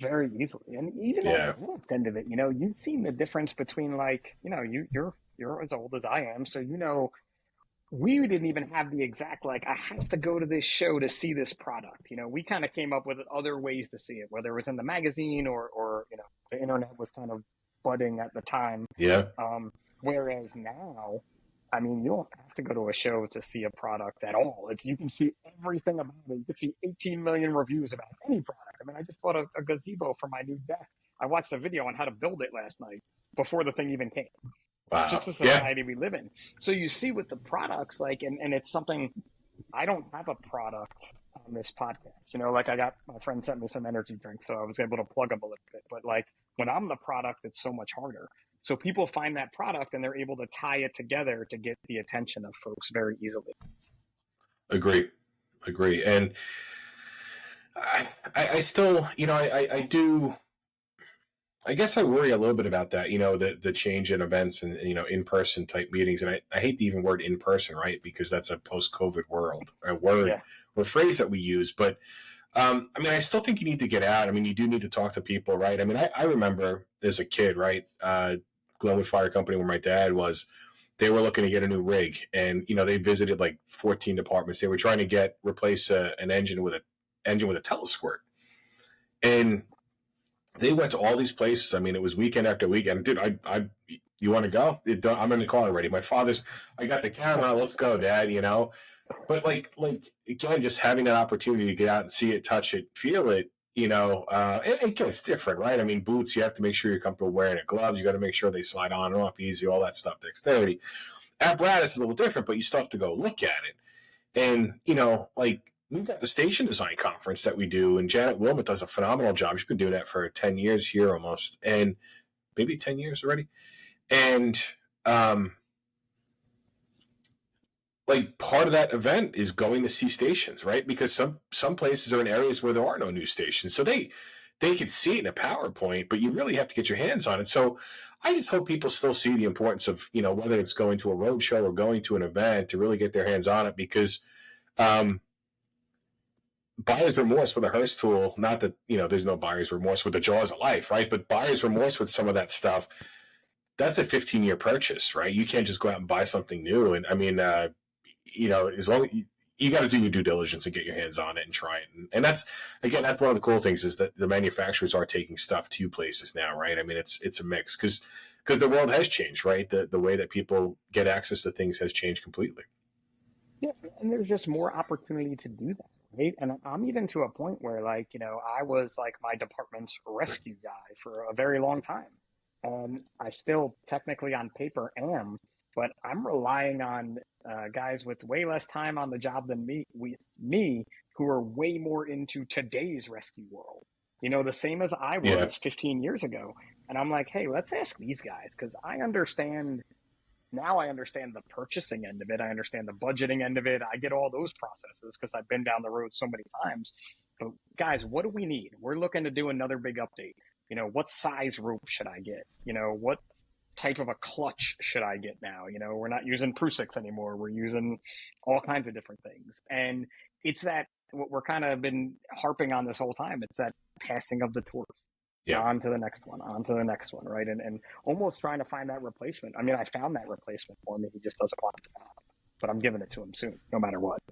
Very easily, and even at the end of it, you've seen the difference between like, you're as old as I am, so we didn't even have the exact, like, I have to go to this show to see this product. We kind of came up with other ways to see it, whether it was in the magazine or the internet was kind of budding at the time. Yeah. Whereas now, I mean, you don't have to go to a show to see a product at all. You can see everything about it. You can see 18 million reviews about any product. I mean, I just bought a gazebo for my new deck. I watched a video on how to build it last night before the thing even came. Wow. Just the society we live in. So you see with the products, like, and it's something, I don't have a product on this podcast. Like my friend sent me some energy drinks, so I was able to plug them a little bit. But like when I'm the product, it's so much harder. So people find that product and they're able to tie it together to get the attention of folks very easily. Agree. And I still, I do. I guess I worry a little bit about that, the change in events and, in-person type meetings. And I hate the even word in-person, right? Because that's a post-COVID word or phrase that we use. But, I mean, I still think you need to get out. I mean, you do need to talk to people, right? I mean, I remember as a kid, right, Glenwood Fire Company, where my dad was, they were looking to get a new rig. And, they visited like 14 departments. They were trying to replace an engine with a telesquirt. And they went to all these places. I mean, it was weekend after weekend. Dude, you want to go? I'm in the car already. I got the camera. Let's go, Dad, But like again, just having that opportunity to get out and see it, touch it, feel it, and again, it's different, right? I mean, boots, you have to make sure you're comfortable wearing it. Gloves, you got to make sure they slide on and off easy, all that stuff, dexterity. Apparatus is a little different, but you still have to go look at it. And, like we've got the station design conference that we do, and Janet Wilmot does a phenomenal job. She's been doing that for 10 years here almost, and maybe 10 years already. And, like part of that event is going to see stations, right? Because some places are in areas where there are no news stations. So they could see it in a PowerPoint, but you really have to get your hands on it. So I just hope people still see the importance of, whether it's going to a road show or going to an event to really get their hands on it, because buyer's remorse with a Hearst tool, not that, there's no buyer's remorse with the jaws of life, right? But buyer's remorse with some of that stuff, that's a 15-year purchase, right? You can't just go out and buy something new. And I mean, as long as you got to do your due diligence and get your hands on it and try it. And that's one of the cool things is that the manufacturers are taking stuff to places now, right? I mean, it's a mix because the world has changed, right? The way that people get access to things has changed completely. Yeah, and there's just more opportunity to do that, right? And I'm even to a point where, like, I was like my department's rescue guy for a very long time. And I still technically on paper am, but I'm relying on guys with way less time on the job than me who are way more into today's rescue world. The same as I was 15 years ago. And I'm like, hey, let's ask these guys, because I understand the purchasing end of it. I understand the budgeting end of it. I get all those processes because I've been down the road so many times. But guys, what do we need? We're looking to do another big update. What size rope should I get? What type of a clutch should I get now? We're not using Prusix anymore. We're using all kinds of different things. And it's that what we're kind of been harping on this whole time. It's that passing of the torch. Yeah. On to the next one, right? And almost trying to find that replacement. I mean, I found that replacement for me. He just doesn't want it, but I'm giving it to him soon, no matter what.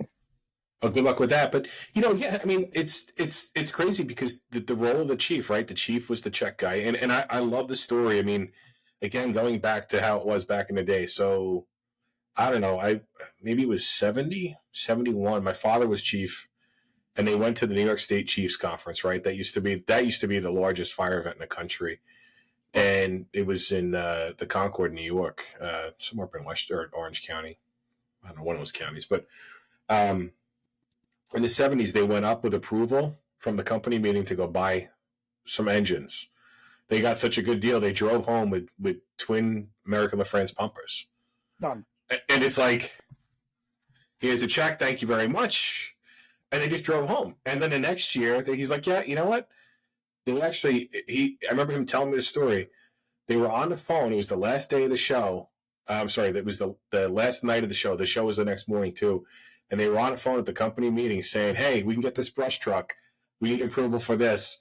Oh, good luck with that. But I mean, it's crazy because the role of the chief, right? The chief was the check guy, and I love the story. I mean, again, going back to how it was back in the day. So I don't know, maybe it was 70, 71. My father was chief, and they went to the New York State Chiefs Conference, right? That used to be the largest fire event in the country, and it was in the Concord, New York, somewhere up in or Orange County. I don't know, one of those counties, but in the 70s, they went up with approval from the company meeting to go buy some engines. They got such a good deal, they drove home with twin American LaFrance pumpers. Done. And it's like, here's a check, thank you very much. And they just drove home. And then the next year, he's like, yeah, you know what? I remember him telling me the story. They were on the phone. It was the last day of the show. I'm sorry, that was the last night of the show. The show was the next morning, too. And they were on the phone at the company meeting saying, hey, we can get this brush truck. We need approval for this.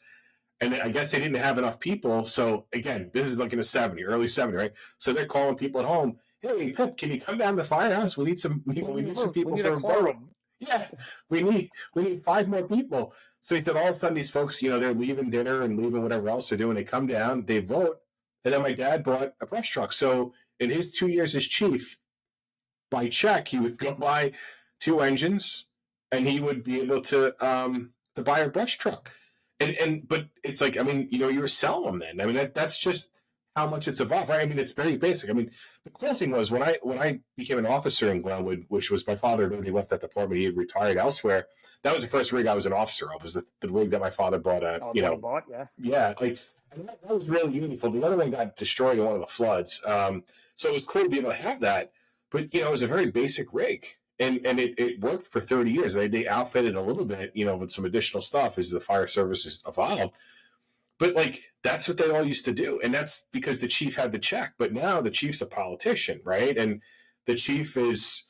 And I guess they didn't have enough people. So, again, this is like in the early 70s, right? So they're calling people at home. Hey, Pip, can you come down to the Firehouse? We need some people for a boat. Yeah, we need 5 more people. So he said all of a sudden these folks, they're leaving dinner and leaving whatever else they're doing. They come down, they vote, and then my dad bought a brush truck. So in his 2 years as chief, by check, he would go buy 2 engines, and he would be able to buy a brush truck. But it's like, I mean, you were selling them then. I mean, that's just how much it's evolved, right? I mean, it's very basic. I mean, the cool thing was when I became an officer in Glenwood, which was my father had already left that department, he had retired elsewhere. That was the first rig I was an officer of. Was the rig that my father bought. Yeah, like that was really meaningful. The other one got destroyed in one of the floods, so it was cool to be able to have that. But it was a very basic rig, and it worked for 30 years. They outfitted a little bit, with some additional stuff as the fire services evolved. But that's what they all used to do. And that's because the chief had the check. But now the chief's a politician, right? And the chief is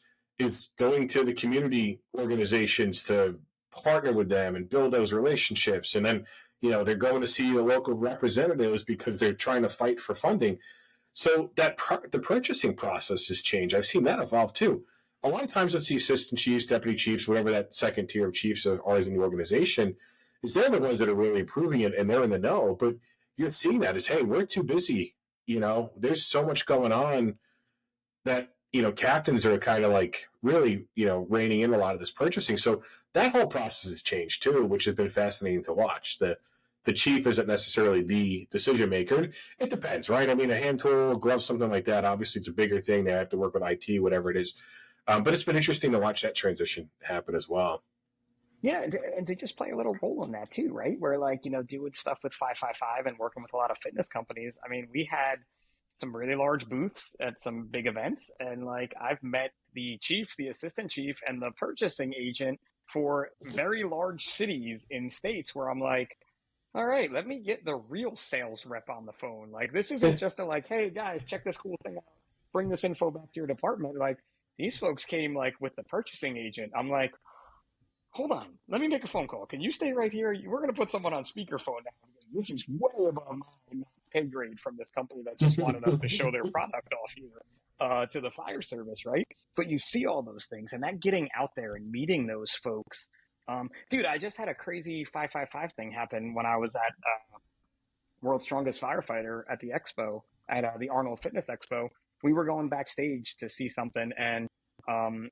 going to the community organizations to partner with them and build those relationships. And then, they're going to see the local representatives because they're trying to fight for funding. So the purchasing process has changed. I've seen that evolve too. A lot of times it's the assistant chiefs, deputy chiefs, whatever that second tier of chiefs are in the organization, is they're the ones that are really improving it and they're in the know. But you're seeing that as, hey, we're too busy. There's so much going on that captains are kind of like really, reining in a lot of this purchasing. So that whole process has changed too, which has been fascinating to watch. The chief isn't necessarily the decision maker. It depends, right? I mean, a hand tool, glove, something like that. Obviously, it's a bigger thing. They have to work with IT, whatever it is. But it's been interesting to watch that transition happen as well. Yeah, and to just play a little role in that too, right? Where like, doing stuff with 555 and working with a lot of fitness companies. I mean, we had some really large booths at some big events, and like I've met the chief, the assistant chief, and the purchasing agent for very large cities in states where I'm like, all right, let me get the real sales rep on the phone. Like this isn't just a like, hey guys, check this cool thing out, bring this info back to your department. Like these folks came like with the purchasing agent. I'm like, hold on, let me make a phone call. Can you stay right here? We're going to put someone on speakerphone now. This is way above my pay grade from this company that just wanted us to show their product off here to the fire service, right? But you see all those things, and that getting out there and meeting those folks. Dude, I just had a crazy 555 thing happen when I was at World's Strongest Firefighter at the expo, at the Arnold Fitness Expo. We were going backstage to see something, and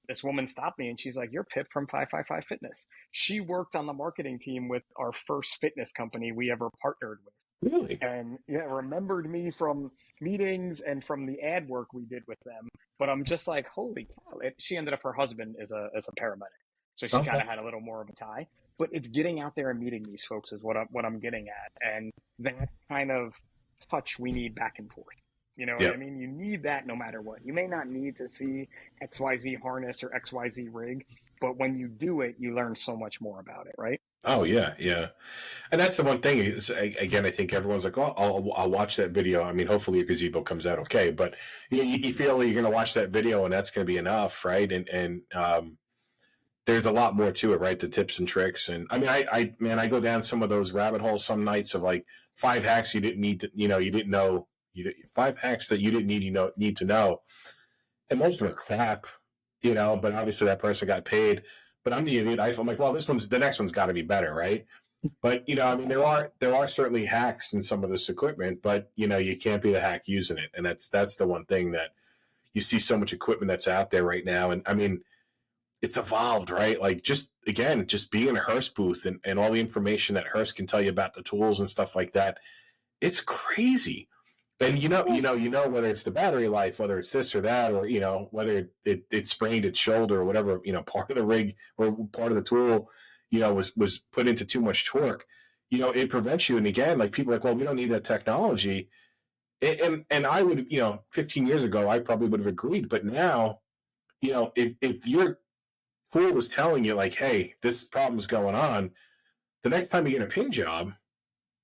this woman stopped me and she's like, "You're Pip from 555 Fitness." She worked on the marketing team with our first fitness company we ever partnered with. Really? And yeah, remembered me from meetings and from the ad work we did with them. But I'm just like, holy cow. She ended up, her husband is a paramedic. So she kind of had a little more of a tie. But it's getting out there and meeting these folks is what I'm getting at. And that kind of touch we need back and forth. You know what I mean? You need that no matter what. You may not need to see XYZ harness or XYZ rig, but when you do it, you learn so much more about it, right? Oh yeah, yeah, and that's the one thing is, again, I think everyone's like, "Oh, I'll watch that video." I mean, hopefully your gazebo comes out okay, but you feel like you're going to watch that video and that's going to be enough, right? And there's a lot more to it, right? The tips and tricks, and I mean, I go down some of those rabbit holes some nights of like 5 hacks you didn't need to, you didn't know, 5 hacks that you didn't need to know, and most of them are crap, but obviously that person got paid. But I'm the idiot. I'm like, well, the next one's got to be better, right? But I mean, there are certainly hacks in some of this equipment, but you can't be the hack using it, and that's the one thing that you see so much equipment that's out there right now, and I mean, it's evolved, right? Like just being in a Hearst booth and all the information that Hearst can tell you about the tools and stuff like that, it's crazy. And whether it's the battery life, whether it's this or that, or whether it sprained its shoulder or whatever, part of the rig or part of the tool, was put into too much torque, it prevents you. And again, like people are like, well, we don't need that technology. And I would, 15 years ago, I probably would have agreed. But now, if your tool was telling you like, hey, this problem's going on, the next time you get a pin job,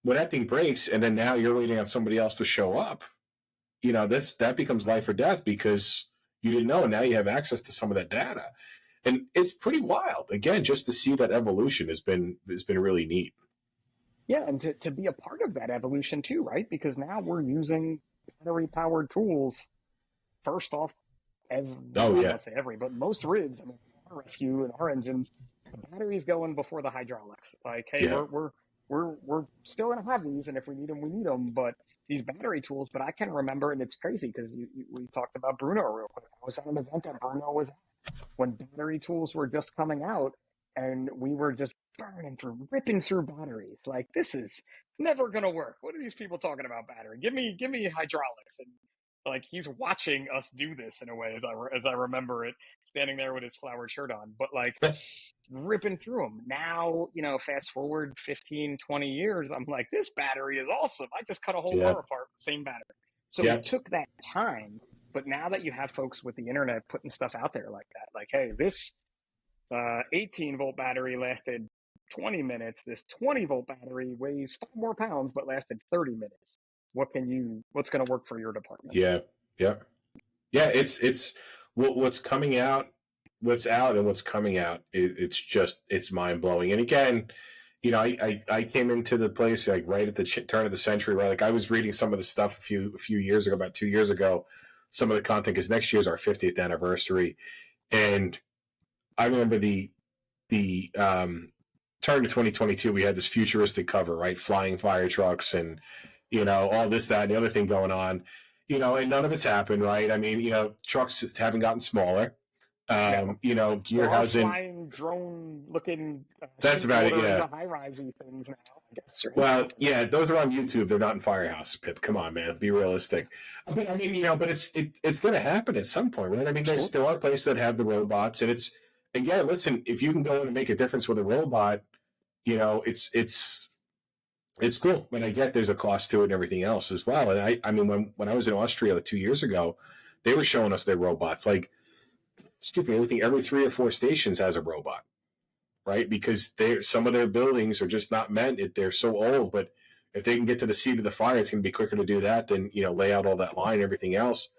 when that thing breaks, and then now you're waiting on somebody else to show up, that becomes life or death because you didn't know, and now you have access to some of that data, and it's pretty wild. Again, just to see that evolution has been really neat. Yeah, and to be a part of that evolution too, right? Because now we're using battery powered tools. First off, I won't say every, but most rigs, I mean, our rescue and our engines, the battery's going before the hydraulics. Like, hey, we're still going to have these, and if we need them, we need them. But these battery tools, but I can remember, and it's crazy because we talked about Bruno real quick. I was at an event that Bruno was at when battery tools were just coming out, and we were just ripping through batteries. Like, this is never going to work. What are these people talking about battery? Give me hydraulics. And like, he's watching us do this in a way, as I remember it, standing there with his flowered shirt on. But like, ripping through them. Now, fast forward 15, 20 years, I'm like, this battery is awesome. I just cut a whole bar apart with the same battery. So it took that time. But now that you have folks with the internet putting stuff out there like that, like, hey, this 18-volt battery lasted 20 minutes. This 20-volt battery weighs 5 more pounds, but lasted 30 minutes. What's going to work for your department? Yeah. It's what's coming out, what's out, and what's coming out. It's mind blowing. And again, I came into the place like right at the turn of the century, where like I was reading some of the stuff a few years ago, about 2 years ago, some of the content, because next year's our 50th anniversary, and I remember the turn to 2022, we had this futuristic cover, right? Flying fire trucks and all this, that, and the other thing going on. and none of it's happened, right? I mean, trucks haven't gotten smaller. No, Gear there are hasn't. flying drone-looking That's sheet about it. motor Yeah. into high-risey things now, I guess, right? Well, yeah, those are on YouTube. They're not in Firehouse. Pip, come on, man, be realistic. But I mean, but it's going to happen at some point, right? I mean, Sure. there are places that have the robots, and it's again, listen, if you can go in and make a difference with a robot, it's cool. But I get there's a cost to it and everything else as well. And I mean, when I was in Austria 2 years ago, they were showing us their robots. Like, excuse me, every 3 or 4 stations has a robot, right? Because some of their buildings are just not meant. They're so old, but if they can get to the seat of the fire, it's going to be quicker to do that than lay out all that line and everything else.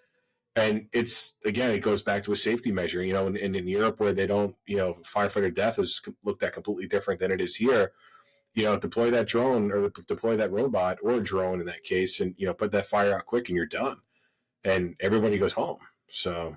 And it's again, it goes back to a safety measure. And in Europe, where they don't, firefighter death is looked at completely different than it is here. Deploy that drone or deploy that robot or a drone in that case, and put that fire out quick, and you're done, and everybody goes home. So.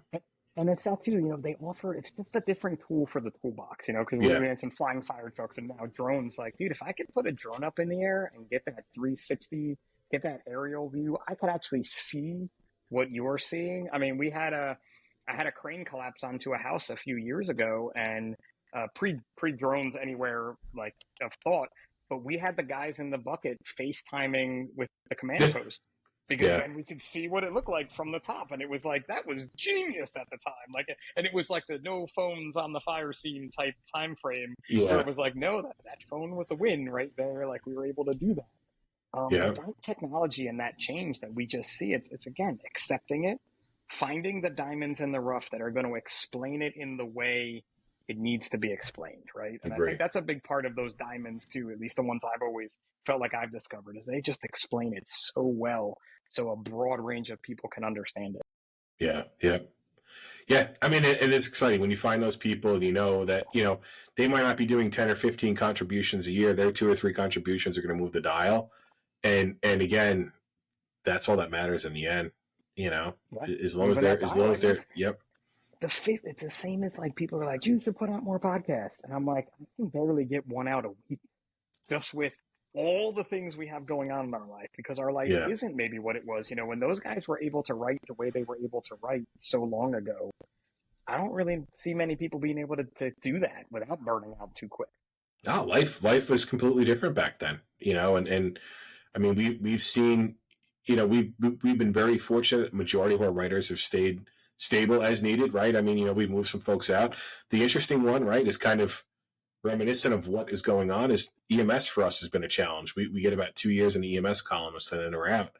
And it's that too, they offer, it's just a different tool for the toolbox, because we mentioned flying fire trucks and now drones. Like, dude, if I could put a drone up in the air and get that 360, get that aerial view, I could actually see what you're seeing. I mean, I had a crane collapse onto a house a few years ago, and pre drones anywhere like of thought, but we had the guys in the bucket FaceTiming with the command post. Because then we could see what it looked like from the top, and it was like that was genius at the time. Like, and it was like the no phones on the fire scene type time frame. Yeah. Where it was like, no, that phone was a win right there. Like, we were able to do that. That technology and that change that we just see, it's again accepting it, finding the diamonds in the rough that are going to explain it in the way it needs to be explained, right? And I think that's a big part of those diamonds too, at least the ones I've always felt like I've discovered, is they just explain it so well, so a broad range of people can understand it. Yeah. I mean, it is exciting when you find those people and that, they might not be doing 10 or 15 contributions a year. Their 2 or 3 contributions are going to move the dial. And again, that's all that matters in the end, as long as they're, yep. It's the same as like people are like, you should put out more podcasts. And I'm like, I can barely get one out a week just with all the things we have going on in our life, because our life isn't maybe what it was. When those guys were able to write the way they were able to write so long ago, I don't really see many people being able to do that without burning out too quick. No, life was completely different back then, and I mean, we've seen, we've been very fortunate. Majority of our writers have stayed stable as needed, right? I mean, we've moved some folks out. The interesting one, right, is kind of reminiscent of what is going on is EMS for us has been a challenge. We get about 2 years in the EMS columnists and then we're out.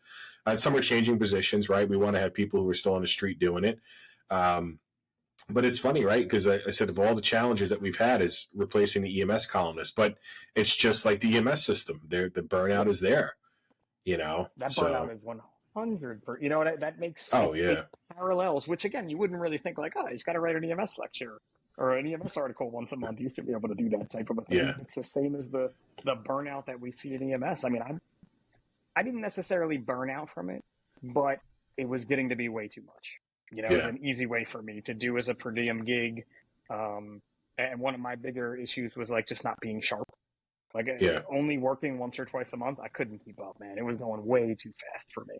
Some are changing positions, right? We want to have people who are still on the street doing it. But it's funny, right? Because I said of all the challenges that we've had is replacing the EMS columnist, but it's just like the EMS system. The burnout is there, That burnout is 100. That makes parallels, which again you wouldn't really think like, oh, he's got to write an EMS lecture or an EMS article once a month. You should be able to do that type of a thing. Yeah. It's the same as the burnout that we see in EMS. I mean, I didn't necessarily burn out from it, but it was getting to be way too much. It was an easy way for me to do as a per diem gig. And one of my bigger issues was like just not being sharp. Like only working once or twice a month, I couldn't keep up, man. It was going way too fast for me.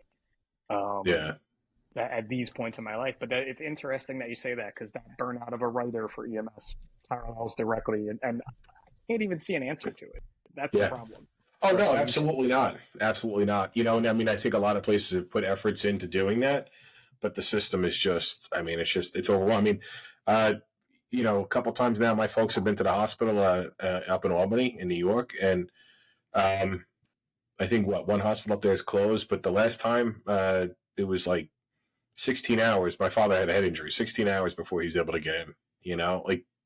At these points in my life. But it's interesting that you say that, because that burnout of a writer for EMS parallels directly, and I can't even see an answer to it. That's the problem. Oh, no, absolutely not. Absolutely not. And I mean, I think a lot of places have put efforts into doing that, but the system is just, I mean, it's overwhelming. I mean, a couple times now, my folks have been to the hospital up in Albany in New York, and I think one hospital up there is closed, but the last time it was like 16 hours. My father had a head injury, 16 hours before he was able to get in,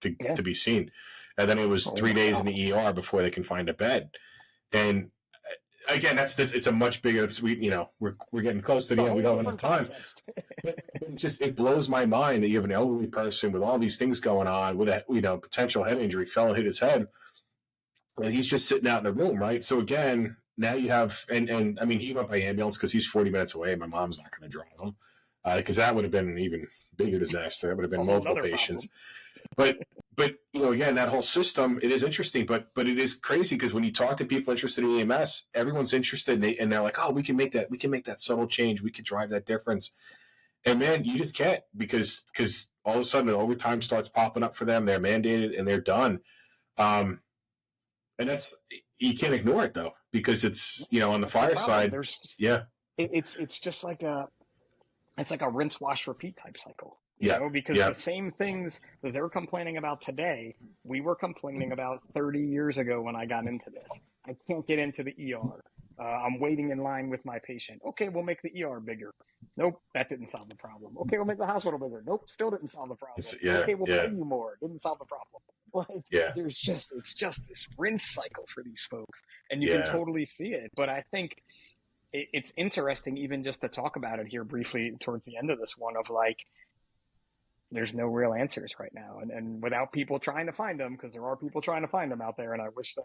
to be seen. And then it was 3 days in the ER before they can find a bed. And again, it's a much bigger, we're getting close to the end. We don't have enough time. But it blows my mind that you have an elderly person with all these things going on with a, potential head injury, fell and hit his head. And he's just sitting out in the room, right? So again, now you have, and I mean, he went by ambulance because he's 40 minutes away. My mom's not going to drive him because that would have been an even bigger disaster. That would have been multiple patients. but again, that whole system, it is interesting, but it is crazy because when you talk to people interested in EMS, everyone's interested, and they're like, oh, we can make that subtle change, we can drive that difference. And man, you just can't because all of a sudden the overtime starts popping up for them. They're mandated and they're done. And that's, you can't ignore it though, because it's, on the fire side. Yeah. It's just like a rinse, wash, repeat type cycle, because Yeah. the same things that they're complaining about today, we were complaining about 30 years ago when I got into this. I can't get into the ER. I'm waiting in line with my patient. Okay, we'll make the ER bigger. Nope, that didn't solve the problem. Okay, we'll make the hospital bigger. Nope, still didn't solve the problem. Okay, we'll pay you more. Didn't solve the problem. It's just this rinse cycle for these folks, and you can totally see it. But I think it's interesting even just to talk about it here briefly towards the end of this one of like, there's no real answers right now. And without people trying to find them, because there are people trying to find them out there, and I wish them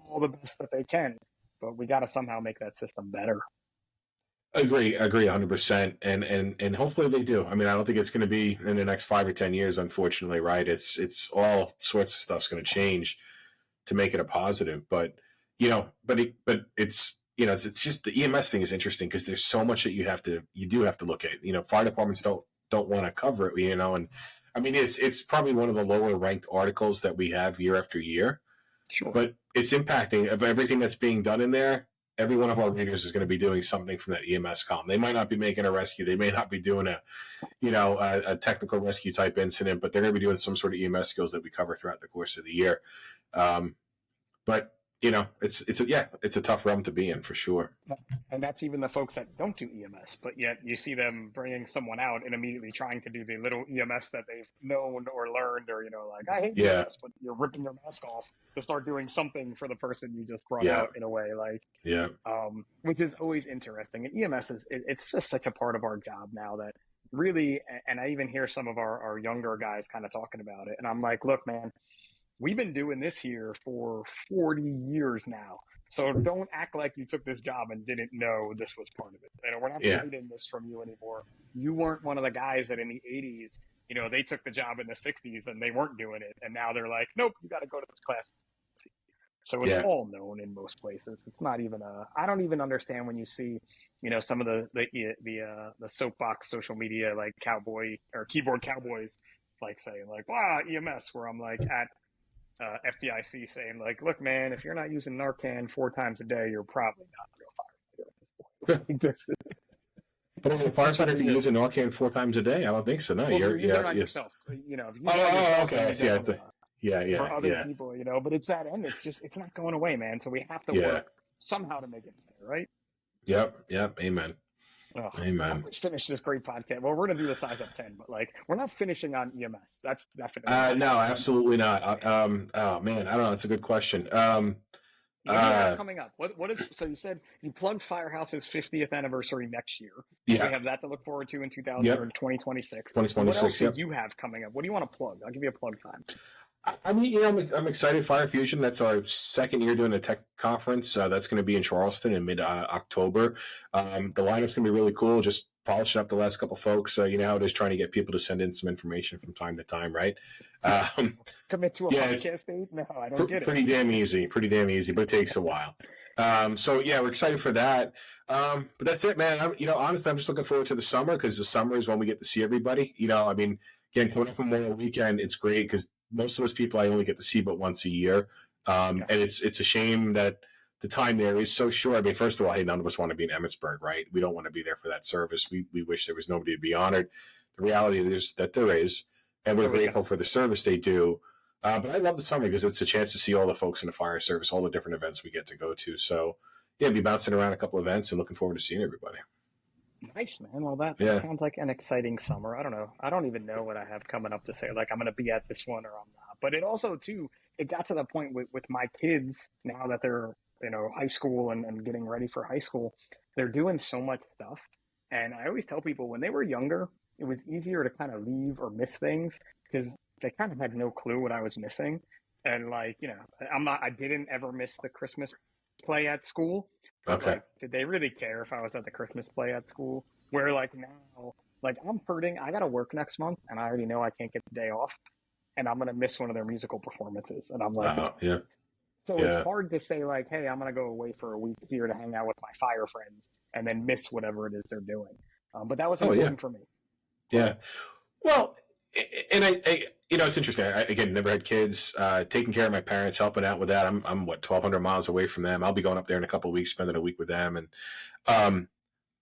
all the best that they can, but we got to somehow make that system better. Agree 100%. And hopefully they do. I mean, I don't think it's going to be in the next 5 or 10 years, unfortunately, right? It's all sorts of stuff's going to change to make it a positive, but it's, it's just the EMS thing is interesting because there's so much that you do have to look at. Fire departments don't want to cover it, and I mean, it's probably one of the lower ranked articles that we have year after year. Sure. But it's impacting of everything that's being done in there. Every one of our readers is going to be doing something from that EMS column. They might not be making a rescue. They may not be doing a technical rescue type incident, but they're going to be doing some sort of EMS skills that we cover throughout the course of the year. But it's a tough realm to be in for sure. And that's even the folks that don't do EMS, but yet you see them bringing someone out and immediately trying to do the little EMS that they've known or learned, or, like, I hate EMS, but you're ripping your mask off to start doing something for the person you just brought out in a way, which is always interesting. And EMS it's just such a part of our job now that really, and I even hear some of our younger guys kind of talking about it. And I'm like, look, man, we've been doing this here for 40 years now. So don't act like you took this job and didn't know this was part of it. We're not hiding this from you anymore. You weren't one of the guys that in the 80s, they took the job in the 60s and they weren't doing it. And now they're like, nope, you got to go to this class. So it's all known in most places. It's not even I don't even understand when you see, some of the soapbox social media, like cowboy or keyboard cowboys, like saying like, wow, EMS, where I'm like at FDIC saying like, look, man, if you're not using Narcan 4 times a day, you're probably not a real firefighter at this point. But as a firefighter, if you use a Narcan 4 times a day, I don't think so. No, you're not yourself. If you okay, I see. For other people, but it's that end. It's not going away, man. So we have to work somehow to make it better, right? Yep. Amen. Oh, Amen. Let's finish this great podcast. Well, we're going to do the size up 10, but we're not finishing on EMS. That's definitely no, absolutely not. Oh man, I don't know. It's a good question. What do you have coming up? What is, so you said you plugged Firehouse's 50th anniversary next year. So we have that to look forward to in 2026. 2026. What else do you have coming up? What do you want to plug? I'll give you a plug time. I mean, I'm excited. Fire Fusion, that's our second year doing a tech conference. That's going to be in Charleston in mid-October. The lineup's going to be really cool. Just polishing up the last couple folks. How it is trying to get people to send in some information from time to time, right? Commit to a podcast date? No, I don't get it. Pretty damn easy, but it takes a while. We're excited for that. But that's it, man. Honestly, I'm just looking forward to the summer because the summer is when we get to see everybody. Again, coming up Memorial Weekend, it's great because most of those people I only get to see but once a year. And it's a shame that the time there is so short. I mean, first of all, hey, none of us want to be in Emmitsburg, right? We don't want to be there for that service. We wish there was nobody to be honored. The reality is that there is, and we're grateful for the service they do. But I love the summer because it's a chance to see all the folks in the fire service, all the different events we get to go to. So, be bouncing around a couple of events and looking forward to seeing everybody. Nice, man. Well, that sounds like an exciting summer. I don't know. I don't even know what I have coming up to say. Like, I'm going to be at this one or I'm not. But it also, too, it got to the point with my kids, now that they're, high school and getting ready for high school, they're doing so much stuff. And I always tell people when they were younger, it was easier to kind of leave or miss things because they kind of had no clue what I was missing. And I didn't ever miss the Christmas play at school. Okay. Did they really care if I was at the Christmas play at school? Where now, I'm hurting. I got to work next month and I already know I can't get the day off. and I'm going to miss one of their musical performances. And I'm like, Wow. Yeah. so it's Yeah. hard to say like, hey, I'm going to go away for a week here to hang out with my fire friends and then miss whatever it is they're doing. But that was Oh yeah. important for me. Yeah. Well, and it's interesting. Again, never had kids. Taking care of my parents, helping out with that. I'm what 1,200 miles away from them. I'll be going up there in a couple of weeks, spending a week with them, and um,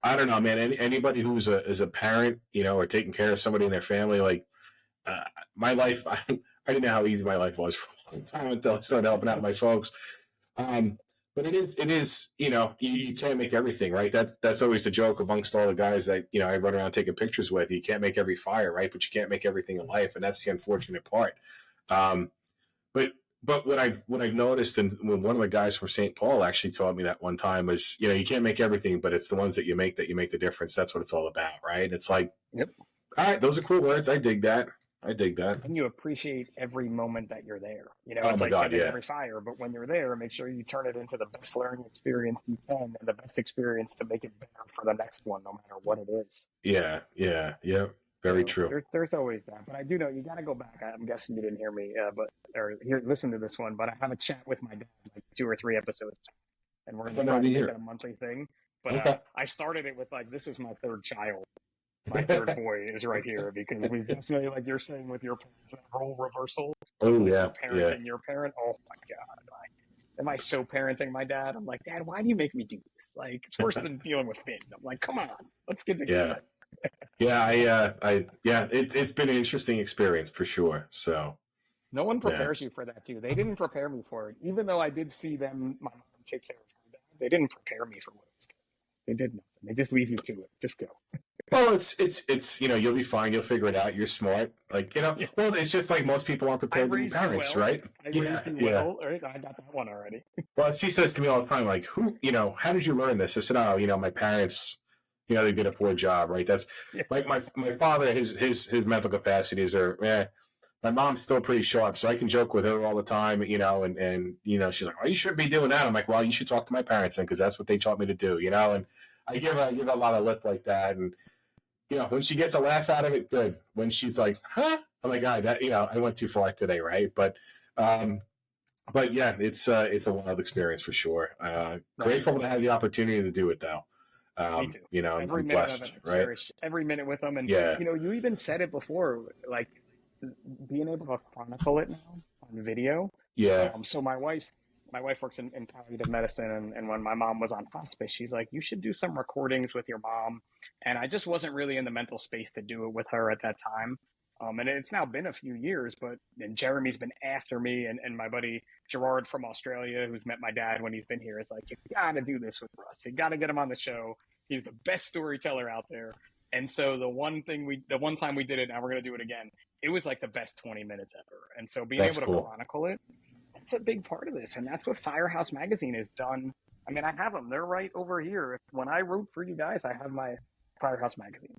I don't know, man. Anybody who's is a parent, or taking care of somebody in their family, like uh, my life, I didn't know how easy my life was for a long time until I started helping out my folks. Um, but it is, you can't make everything, right? That's always the joke amongst all the guys that, I run around taking pictures with. You can't make every fire, right? But you can't make everything in life. And that's the unfortunate part. Um, but, but what I've noticed, and when one of the guys from St. Paul actually taught me that one time was, you can't make everything, but it's the ones that you make the difference. That's what it's all about, right? It's like, Yep. all right, those are cool words. I dig that. And you appreciate every moment that you're there. Oh It's my like God, can't make yeah. every fire, but when you're there, make sure you turn it into the best learning experience you can and the best experience to make it better for the next one, no matter what it is. Yeah. Very So true. there's always that. But I do know you got to go back. I'm guessing you didn't hear me, listen to this one. But I have a chat with my dad like 2 or 3 episodes, and we're going to try to make it a monthly thing. But Okay. I started it with like, this is my third child. My third boy is right here because we've definitely, like you're saying with your parents, that role reversal. Oh yeah. Parenting your parent. Oh my God. Am I so parenting my dad? I'm like, Dad, why do you make me do this? Like, it's worse than dealing with Finn. I'm like, come on, let's get together. It's been an interesting experience for sure. So No one prepares you for that, too. They didn't prepare me for it. Even though I did see them, my mom take care of her dad, they didn't prepare me for what it was. They did nothing. They just leave you to it. Just go. well, it's you'll be fine. You'll figure it out. You're smart. Like Yeah. well, it's just like most people aren't prepared to be parents, right? I raised you well. Right? I got that one already. Well, she says to me all the time, like, how did you learn this? I said, oh, my parents, they did a poor job, right? That's like my father, his mental capacities are, my mom's still pretty sharp, so I can joke with her all the time, and she's like, oh, you shouldn't be doing that. I'm like, well, you should talk to my parents then, because that's what they taught me to do, and I give her a lot of lip like that, and when she gets a laugh out of it, good. When she's like, huh? I'm like, God, that, I went too far today, right? But yeah, it's a wild experience for sure. Grateful to have the opportunity to do it though. Me too. I'm blessed, right? Cherish every minute with them, and Yeah. you even said it before, like being able to chronicle it now on video. Yeah. So my wife works in palliative medicine, and when my mom was on hospice, she's like, you should do some recordings with your mom. And I just wasn't really in the mental space to do it with her at that time. And it's now been a few years, and Jeremy's been after me, and my buddy Gerard from Australia, who's met my dad when he's been here, is like, you got to do this with Russ. You got to get him on the show. He's the best storyteller out there. And so the one time we did it, now we're going to do it again. It was like the best 20 minutes ever. And so being able to chronicle it, that's a big part of this. And that's what Firehouse Magazine has done. I mean, I have them. They're right over here. When I wrote for you guys, I have my Firehouse Magazine.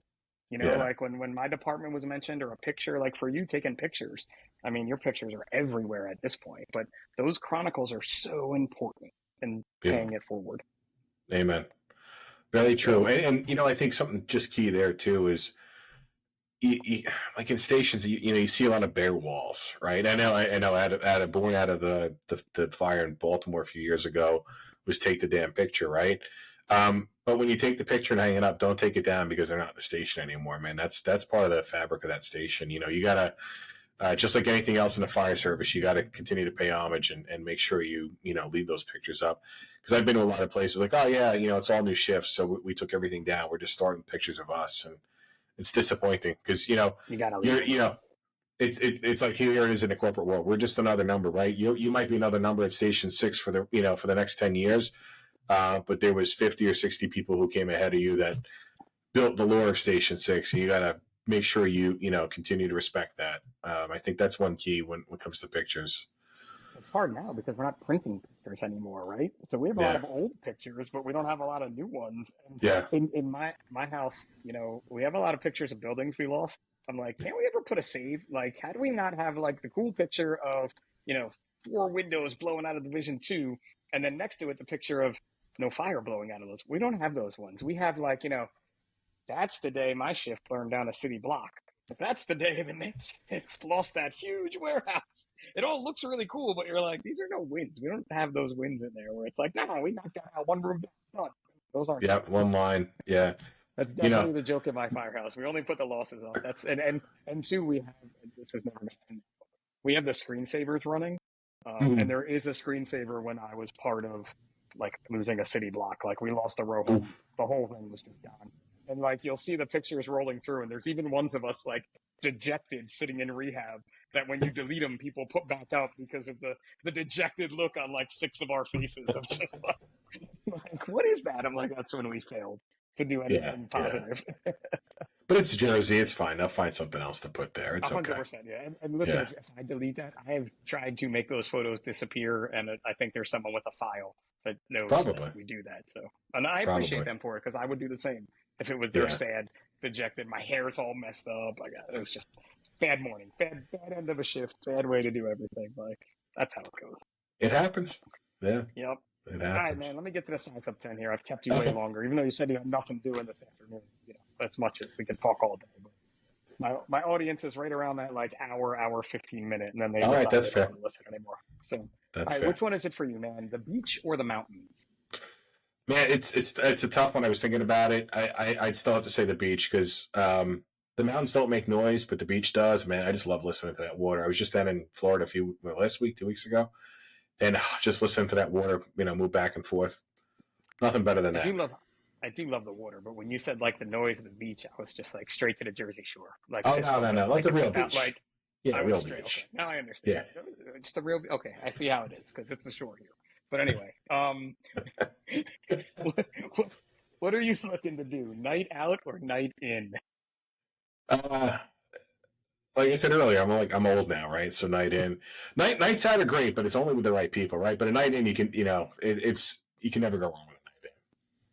Like when my department was mentioned, or a picture, like for you taking pictures. I mean, your pictures are everywhere at this point. But those chronicles are so important in paying it forward. Amen. Very true. And I think something just key there too is, like in stations, you see a lot of bare walls, right? I know. Born out of the fire in Baltimore a few years ago was take the damn picture, right? But when you take the picture and hang it up, don't take it down because they're not in the station anymore, man. That's part of the fabric of that station. You gotta, just like anything else in the fire service, you gotta continue to pay homage and make sure you leave those pictures up. Because I've been to a lot of places like, oh yeah, it's all new shifts, so we took everything down. We're just starting pictures of us, and it's disappointing because you gotta it's like here it is in the corporate world. We're just another number, right? You might be another number at Station 6 for the next 10 years, but there was 50 or 60 people who came ahead of you that built the lore of Station 6, and you got to make sure you continue to respect that. I think that's one key when it comes to pictures. It's hard now because we're not printing pictures anymore, right? So we have a lot of old pictures, but we don't have a lot of new ones. And in my house, we have a lot of pictures of buildings we lost. I'm like, can't we ever put a save? Like, how do we not have like the cool picture of 4 windows blowing out of Division 2, and then next to it the picture of no fire blowing out of those? We don't have those ones. We have like, that's the day my shift burned down a city block. That's the day the Knicks lost that huge warehouse. It all looks really cool, but you're like, these are no wins. We don't have those wins in there where it's like, no, we knocked out one room done. Those aren't Yeah, good. one line. Yeah. That's You definitely know, the joke in my firehouse. We only put the losses up. That's and two, we have this has never been. We have the screensavers running, and mhm. there is a screensaver when I was part of like losing a city block. Like we lost a row home, Oof. the whole thing was just gone. And like you'll see the pictures rolling through, and there's even ones of us like dejected sitting in rehab that when you delete them, people put back up because of the dejected look on like six of our faces of just like what is that? I'm like, that's when we failed to do Yeah, anything yeah. positive. But it's Jersey. It's fine. They'll find something else to put there. It's okay. 100%, yeah. And listen, Yeah, if I delete that, I have tried to make those photos disappear, and I think there's someone with a file that knows that probably, we do that. So, and I appreciate probably. them for it because I would do the same if it was their Yeah, sad, dejected. My hair's all messed up. It was just bad morning, bad end of a shift, bad way to do everything. Like that's how it goes. it happens. Yeah, Yep. it All right, happens. man. Let me get to the science up 10 here. I've kept you way Okay. longer, even though you said you had nothing doing this afternoon. As much as we could talk all day. But my audience is right around that like hour 15 minute, and then they All right, decide that's they don't fair. want to listen anymore. So, all That's right, fair. which one is it for you, man? The beach or the mountains? Man, it's a tough one. I was thinking about it. I'd still have to say the beach because the mountains don't make noise, but the beach does. Man, I just love listening to that water. I was just down in Florida last week, 2 weeks ago, and just listening to that water, move back and forth. Nothing better than I do that. love. I do love the water, but when you said like the noise of the beach, I was just like straight to the Jersey Shore, like Oh fist no, no, bumping, no, like like the it's real about beach. like Yeah, I was real straight. Okay, beach. now I understand. Yeah. Just the real. Okay, I see how it is because it's the shore here. But anyway, what, what, what are you looking to do? Night out or night in? Uh, like I said earlier, I'm old now, right? So nights out are great, but it's only with the right people, right? But a night in, you can, it's you can never go wrong with a night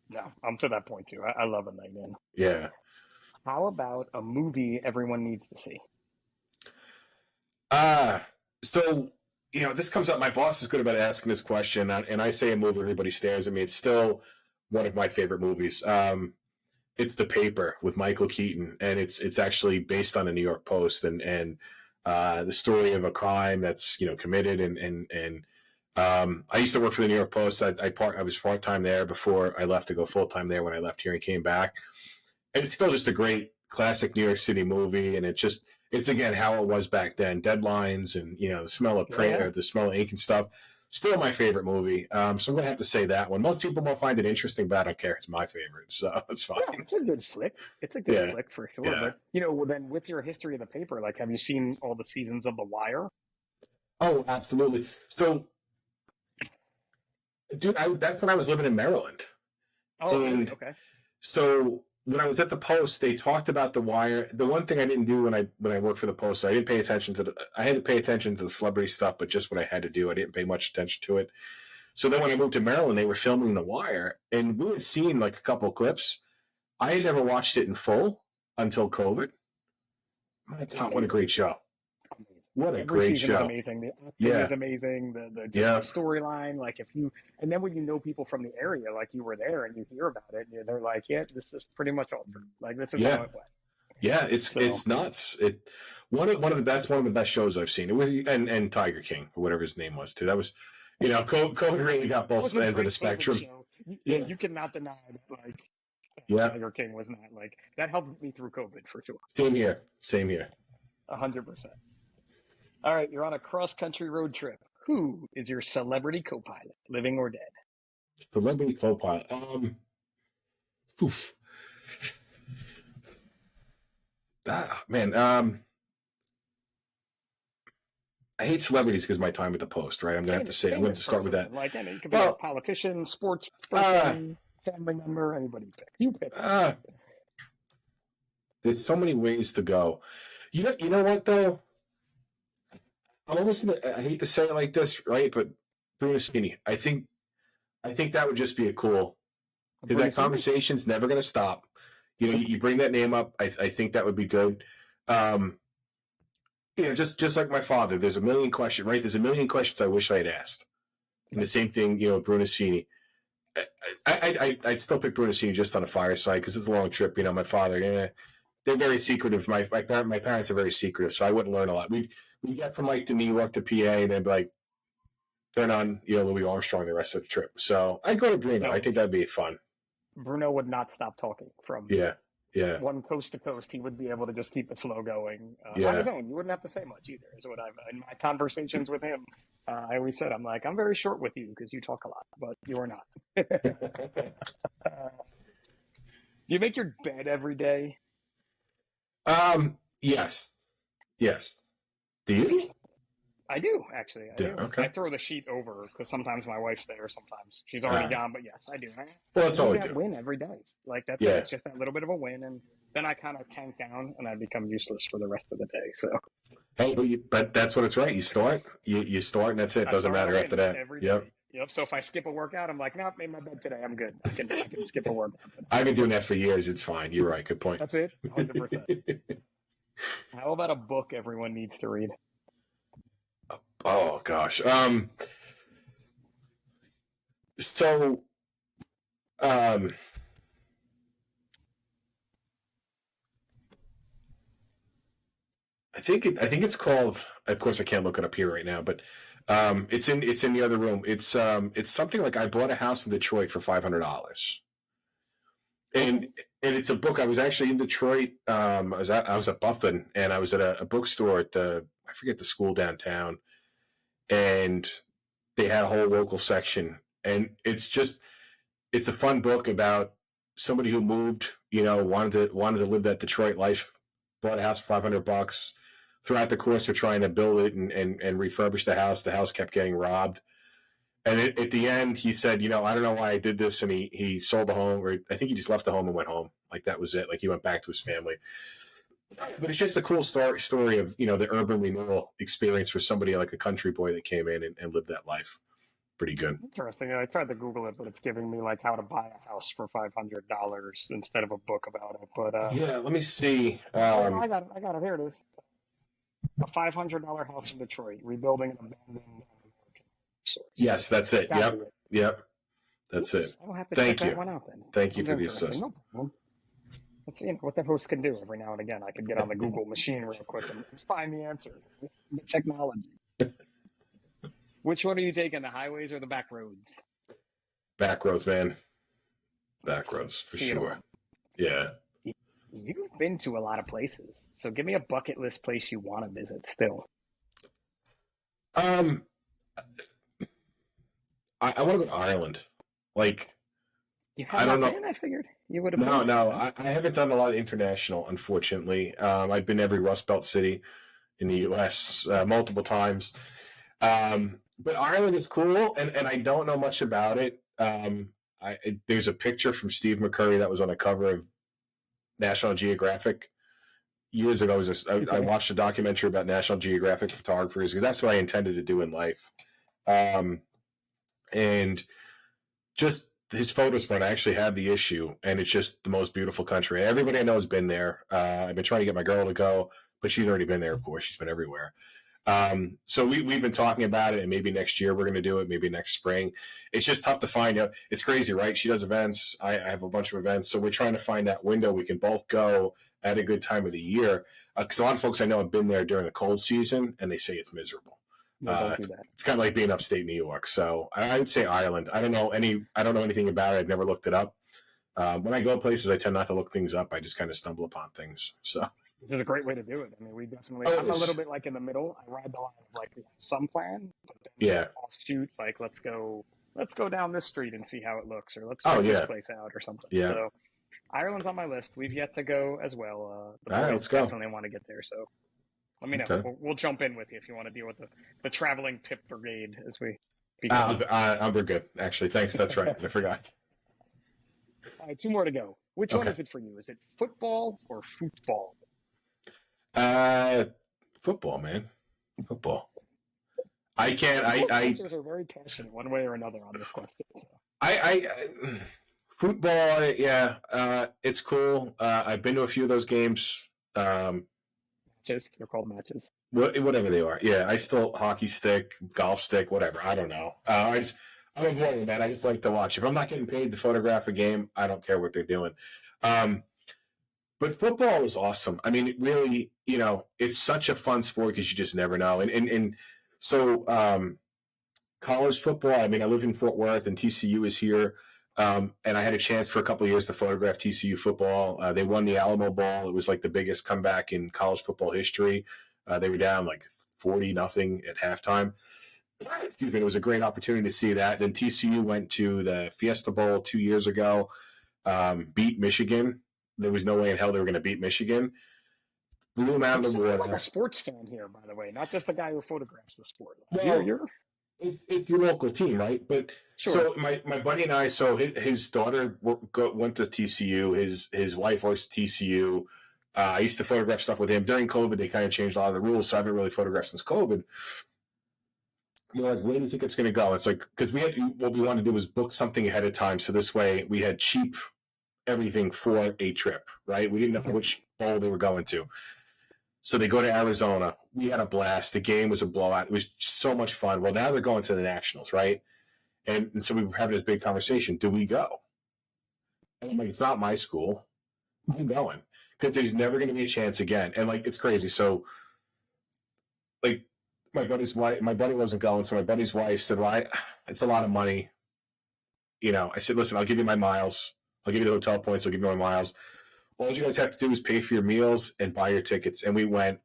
No, I'm to that point too. I love a night in. in. Yeah. How about a movie everyone needs to see? Uh so this comes up. My boss is good about asking this question, and I say a movie, everybody stares at me. It's still one of my favorite movies. It's The Paper with Michael Keaton, and it's actually based on a New York Post and the story of a crime that's committed and I used to work for the New York Post. I was part time there before I left to go full time there when I left here and came back. And it's still just a great classic New York City movie, and it's again how it was back then. Deadlines and the smell of print Yeah, or the smell of ink and stuff. Still my favorite movie. So I'm gonna have to say that one. Most people won't find it interesting, but I don't care. It's my favorite, so it's no, fine. it's a good flick. It's a good Yeah, flick for sure. yeah. But well, then with your history of the paper, like, have you seen all the seasons of The Wire? Oh, absolutely. So, dude, that's when I was living in Maryland, Oh, really? and Okay. so when I was at the Post, they talked about The Wire. The one thing I didn't do when I worked for the Post, I didn't pay attention to I had to pay attention to the celebrity stuff, but just what I had to do. I didn't pay much attention to it. So then when I moved to Maryland, they were filming The Wire, and we had seen like a couple of clips. I had never watched it in full until COVID. My God, what a Amazing. great show! Amazing. What a Every great season is show! amazing. The acting is Yeah, amazing. The just the yeah, storyline. Like if you and then when you know people from the area, like you were there and you hear about it, they're like, yeah, this is pretty much all true. Like this is how yeah. it went. Yeah, it's So it's nuts. One of the that's one of the best shows I've seen. It was and Tiger King or whatever his name was too. That was COVID really got it both was a ends of the great COVID spectrum. show. Yeah, You cannot deny that. Like yeah. Tiger King was not like that helped me through COVID for sure. Same here. Same here. 100%. All right, you're on a cross country road trip. Who is your celebrity co-pilot, living or dead? Celebrity co-pilot. Oof. Man. I hate celebrities because of my time at the Post. Right. I'm gonna have to say. I'm going to Famous start with person, that. like any, it could be a Well, politician, sports uh, person, family member, anybody you pick. You pick. uh, there's so many ways to go. You know what though? I hate to say it like this, right? But Bruno Skinny, I think that would just be a cool because that Bruce Lee? conversation's never going to stop. You bring that name up. I think that would be good. Um, just like my father, there's a million questions, right? There's a million questions I wish I had asked. And the same thing, Brunasini. I'd still pick Brunasini just on a fireside because it's a long trip. My father, they're very secretive. My parents are very secretive, so I wouldn't learn a lot. We'd get from like to New York to PA, and then be like turn on Louis Armstrong the rest of the trip. So I'd go to Bruno. No. I think that'd be fun. Bruno would not stop talking from one coast to coast. He would be able to just keep the flow going on his own. You wouldn't have to say much either. Is what I've in my conversations with him. I always said, I'm like, I'm very short with you because you talk a lot, but you're not. Do you make your bed every day? Yes. Do you? I do, actually. I do. Okay. I throw the sheet over because sometimes my wife's there, sometimes she's already gone, but yes, I do. Well, that's all we do. Win every day. Like, that's it. It's just that little bit of a win, and then I kind of tank down, and I become useless for the rest of the day, so. Hey, but that's what it's right. You start, you start, and that's it. It doesn't matter after that. Yep. So if I skip a workout, I'm like, no, I made my bed today. I'm good. I can skip a workout. I've been doing that for years. It's fine. You're right. Good point. That's it. 100%. How about a book everyone needs to read? Oh gosh. So, I think it's called. Of course, I can't look it up here right now, but it's in the other room. It's something like I bought a house in Detroit for $500, and it's a book. I was actually in Detroit. I was at Buffin, and I was at a bookstore at I forget the school downtown, and they had a whole local section, and it's a fun book about somebody who moved, wanted to live that Detroit life, bought a house for $500. Throughout the course of trying to build it and refurbish the house kept getting robbed. And at the end, he said, I don't know why I did this. And he sold the home, or I think he just left the home and went home. Like that was it. Like he went back to his family. But it's just a cool story of, the urban renewal experience for somebody like a country boy that came in and lived that life. Pretty good. Interesting. I tried to Google it, but it's giving me like how to buy a house for $500 instead of a book about it. But let me see. I got it. Here it is. A $500 house in Detroit, rebuilding an abandoned American resort. Yes, that's it. Yep. That's it. I'll have to Thank check you. that one out then. Thank you for the assist. No problem. That's what the host can do every now and again. I could get on the Google machine real quick and find the answer. The technology. Which one are you taking, the highways or the back roads? Back roads, man. Back roads, for sure. Yeah. You've been to a lot of places, so give me a bucket list place you want to visit still. I want to go to Ireland. Like, I don't know. I figured you would have. No. I haven't done a lot of international, unfortunately. I've been to every Rust Belt city in the U.S. Multiple times. But Ireland is cool, and I don't know much about it. There's a picture from Steve McCurry that was on the cover of National Geographic years ago. I watched a documentary about National Geographic photographers because that's what I intended to do in life. And just his photos, when I actually have the issue, and it's just the most beautiful country. Everybody I know has been there. I've been trying to get my girl to go, but she's already been there, of course. She's been everywhere. So we've been talking about it, and maybe next year we're going to do it, maybe next spring. It's just tough to find out. It's crazy, right? She does events. I have a bunch of events. So we're trying to find that window we can both go at a good time of the year. Because a lot of folks I know have been there during the cold season, and they say it's miserable. It's kind of like being upstate New York. So I would say Ireland. I don't know anything about it. I've never looked it up. When I go places, I tend not to look things up. I just kind of stumble upon things. So. This is a great way to do it. I mean, we definitely. I'm a little bit like in the middle. I ride the line of like some plan, but then offshoot. Like let's go down this street and see how it looks, or let's check this place out, or something. Yeah. So Ireland's on my list. We've yet to go as well. All right, let's go. Definitely want to get there. So let me know. Okay. We'll jump in with you if you want to deal with the traveling pip brigade as we. We're good. Actually, thanks. That's right. I forgot. All right, 2 more to go. Which one is it for you? Is it football or football? Football, man. Football. I can't. Answers are very passionate, one way or another, on this question. So. Football. Yeah. It's cool. I've been to a few of those games. Matches. They're called matches. Whatever they are. Yeah. I still hockey stick, golf stick, whatever. I don't know. I'm avoiding that. I just like to watch. If I'm not getting paid to photograph a game, I don't care what they're doing. But football is awesome. I mean, it really, it's such a fun sport because you just never know. And so college football, I mean, I live in Fort Worth and TCU is here. And I had a chance for a couple of years to photograph TCU football. They won the Alamo Bowl. It was like the biggest comeback in college football history. They were down like 40-0 at halftime. Excuse me. It was a great opportunity to see that. Then TCU went to the Fiesta Bowl 2 years ago, beat Michigan. There was no way in hell they were going to beat Michigan. Blew them out of the water. Like a sports fan here, by the way, not just the guy who photographs the sport. Well, it's your local team, right? But sure. So my buddy and I, so his daughter went to TCU. His wife works at TCU. I used to photograph stuff with him during COVID. They kind of changed a lot of the rules, so I haven't really photographed since COVID. We're like, where do you think it's going to go? It's like, because what we wanted to do was book something ahead of time, so this way we had cheap everything for a trip, right? We didn't know which bowl they were going to. So they go to Arizona. We had a blast. The game was a blowout. It was so much fun. Well, now they're going to the Nationals, right? And so we were having this big conversation. Do we go? And I'm like, it's not my school. I'm going. Because there's never going to be a chance again. And like, it's crazy. So like my buddy wasn't going. So my buddy's wife said, well, it's a lot of money. I said, listen, I'll give you my miles. I'll give you the hotel points. I'll give you my miles. All you guys have to do is pay for your meals and buy your tickets. And we went,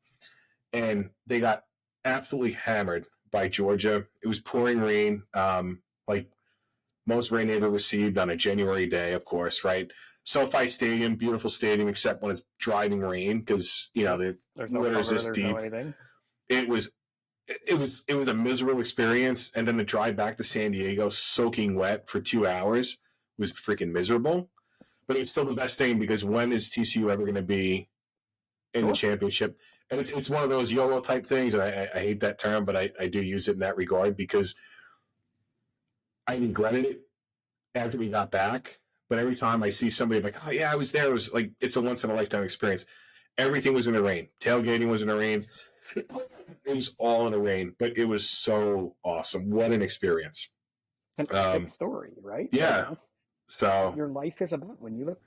and they got absolutely hammered by Georgia. It was pouring rain, like most rain they ever received on a January day, of course, right? SoFi Stadium, beautiful stadium, except when it's driving rain because the water is this deep. It was a miserable experience, and then the drive back to San Diego, soaking wet for 2 hours, was freaking miserable. But it's still the best thing because when is TCU ever going to be in the championship? And it's one of those YOLO type things, and I hate that term, but I do use it in that regard because I regretted it after we got back. But every time I see somebody like, oh yeah, I was there, it was like it's a once in a lifetime experience. Everything was in the rain. Tailgating was in the rain. It was all in the rain, but it was so awesome. What an experience! An epic story, right? Yeah. Like that's so your life is about. When you look,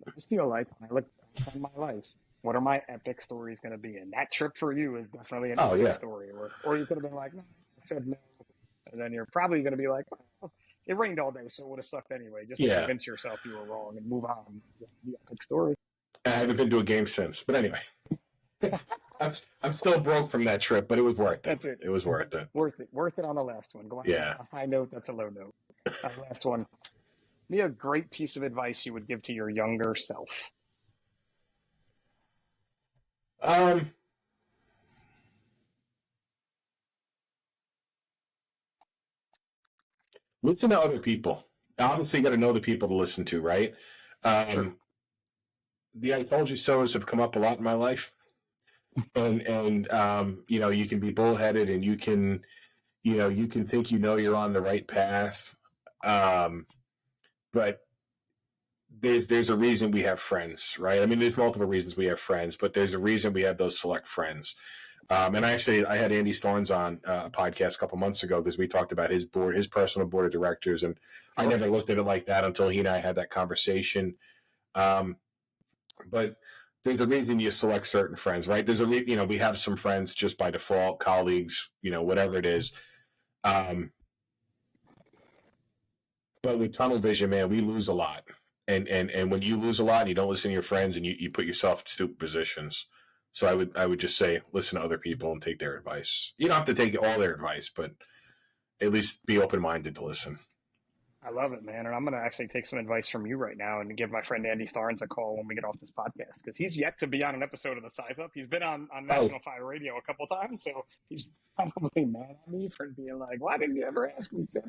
I just feel like when I look back on my life, what are my epic stories going to be? And that trip for you is definitely an epic story. Or you could have been like, no, I said no, and then you're probably going to be like, well, it rained all day, so it would have sucked anyway. Just to convince yourself you were wrong and move on. The epic story. I haven't been to a game since, but anyway. I'm still broke from that trip, but it was worth it. That's it. It was worth it. Worth it on the last one. Go on a high note, that's a low note. Last one. Be a great piece of advice you would give to your younger self. Listen to other people. Obviously, you got to know the people to listen to, right? Sure. The I told you so's have come up a lot in my life. And you can be bullheaded and you can think you're on the right path. But there's a reason we have friends, right? I mean, there's multiple reasons we have friends, but there's a reason we have those select friends. And I had Andy Starnes on a podcast a couple months ago because we talked about his personal board of directors, and I never looked at it like that until he and I had that conversation. But there's a reason you select certain friends, right? There's we have some friends just by default, colleagues, whatever it is. But with tunnel vision, man, we lose a lot. And when you lose a lot and you don't listen to your friends and you put yourself in stupid positions. So I would just say, listen to other people and take their advice. You don't have to take all their advice, but at least be open-minded to listen. I love it, man. And I'm going to actually take some advice from you right now and give my friend Andy Starnes a call when we get off this podcast, because he's yet to be on an episode of the Size Up. He's been on National Fire Radio a couple times, so he's probably mad at me for being like, why didn't you ever ask me that?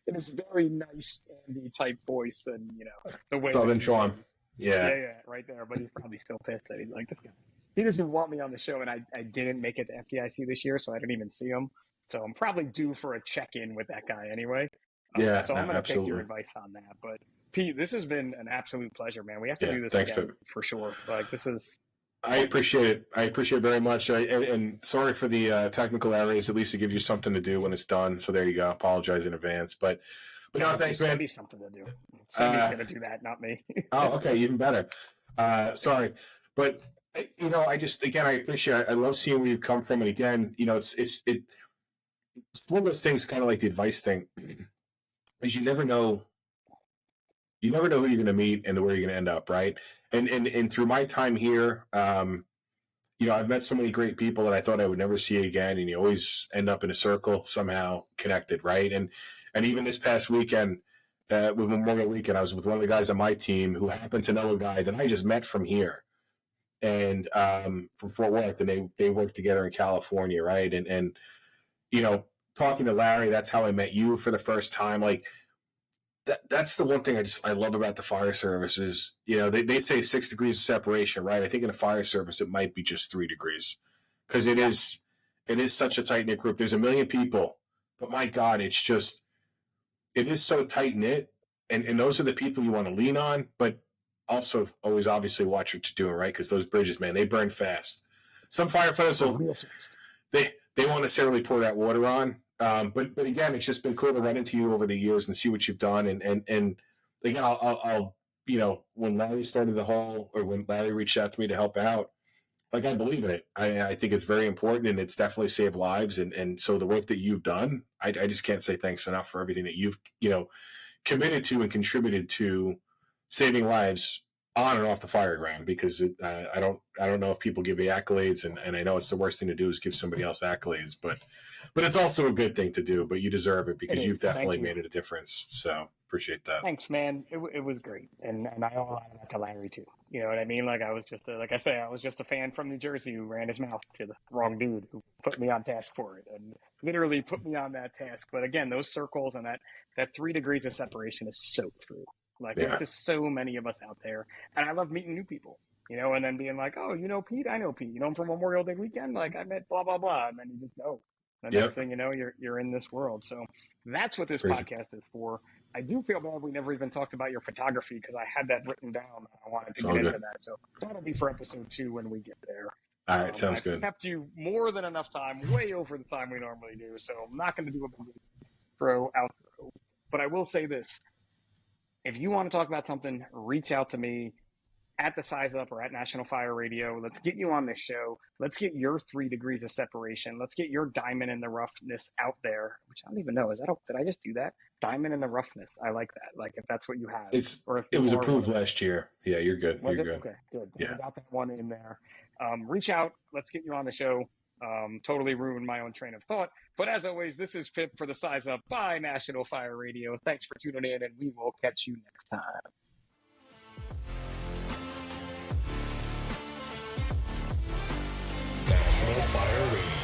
It is very nice Andy type voice and, the way. Southern charm. Yeah, right there. But he's probably still pissed that he's like, this guy. He doesn't want me on the show, and I didn't make it to FDIC this year, so I didn't even see him. So I'm probably due for a check-in with that guy anyway. So I'm going to take your advice on that. But Pete, this has been an absolute pleasure, man. We have to do this again for sure. Like this is. I appreciate it. I appreciate it very much. And sorry for the technical errors. At least it gives you something to do when it's done. So there you go. Apologize in advance. But no, thanks, man. Something to do. Somebody's going to do that, not me. Oh, okay, even better. Sorry, but I just again I appreciate. I love seeing where you've come from, and again, it's one of those things, kind of like the advice thing, is you never know. You never know who you're going to meet and where you're going to end up, right? And through my time here, I've met so many great people that I thought I would never see again, and you always end up in a circle somehow connected, right? And even this past weekend, with Memorial Weekend, I was with one of the guys on my team who happened to know a guy that I just met from here, and from Fort Worth, and they work together in California, right? And talking to Larry, that's how I met you for the first time. Like that's the one thing I love about the fire service is, they say 6 degrees of separation, right? I think in the fire service it might be just 3 degrees, because it is such a tight knit group. There's a million people, but my God, it is so tight knit, and those are the people you want to lean on, but also always obviously watch what you're doing, right? Because those bridges, man, they burn fast. Some firefighters they won't necessarily pour that water on. But again, it's just been cool to run into you over the years and see what you've done. And again, I'll when Larry started when Larry reached out to me to help out, like, I believe in it. I think it's very important, and it's definitely saved lives. And so the work that you've done, I just can't say thanks enough for everything that you've, committed to and contributed to saving lives on and off the fire ground, because I don't know if people give you accolades, and I know it's the worst thing to do is give somebody else accolades, but it's also a good thing to do. But you deserve it, because you've definitely made it a difference. So appreciate that. Thanks, man. It was great, and I owe a lot of that to Larry too. You know what I mean? Like, I was just I was just a fan from New Jersey who ran his mouth to the wrong dude who put me on task for it, and literally put me on that task. But again, those circles and that 3 degrees of separation is so true. Like, there's just so many of us out there, and I love meeting new people. And then being like, oh, Pete? I know Pete. Him from Memorial Day weekend? Like, I met blah, blah, blah. And then you just know. The next thing you know, you're in this world. So that's what this podcast is for. I do feel bad we never even talked about your photography, because I had that written down. I wanted to get into that. So that'll be for episode 2 when we get there. All right, sounds good. I kept you more than enough time, way over the time we normally do. So I'm not going to do a big outro. But I will say this. If you want to talk about something, reach out to me at the Size Up or at National Fire Radio. Let's get you on this show. Let's get your 3 degrees of separation. Let's get your diamond in the roughness out there, which I don't even know. Did I just do that? Diamond in the roughness. I like that. Like, if that's what you have. It was approved last year. Yeah, you're good. Was you're it? good. Okay, good. Yeah. I got that one in there. Reach out. Let's get you on the show. Totally ruined my own train of thought. But as always, this is Pip for the Size Up by National Fire Radio. Thanks for tuning in, and we will catch you next time. National Fire Radio.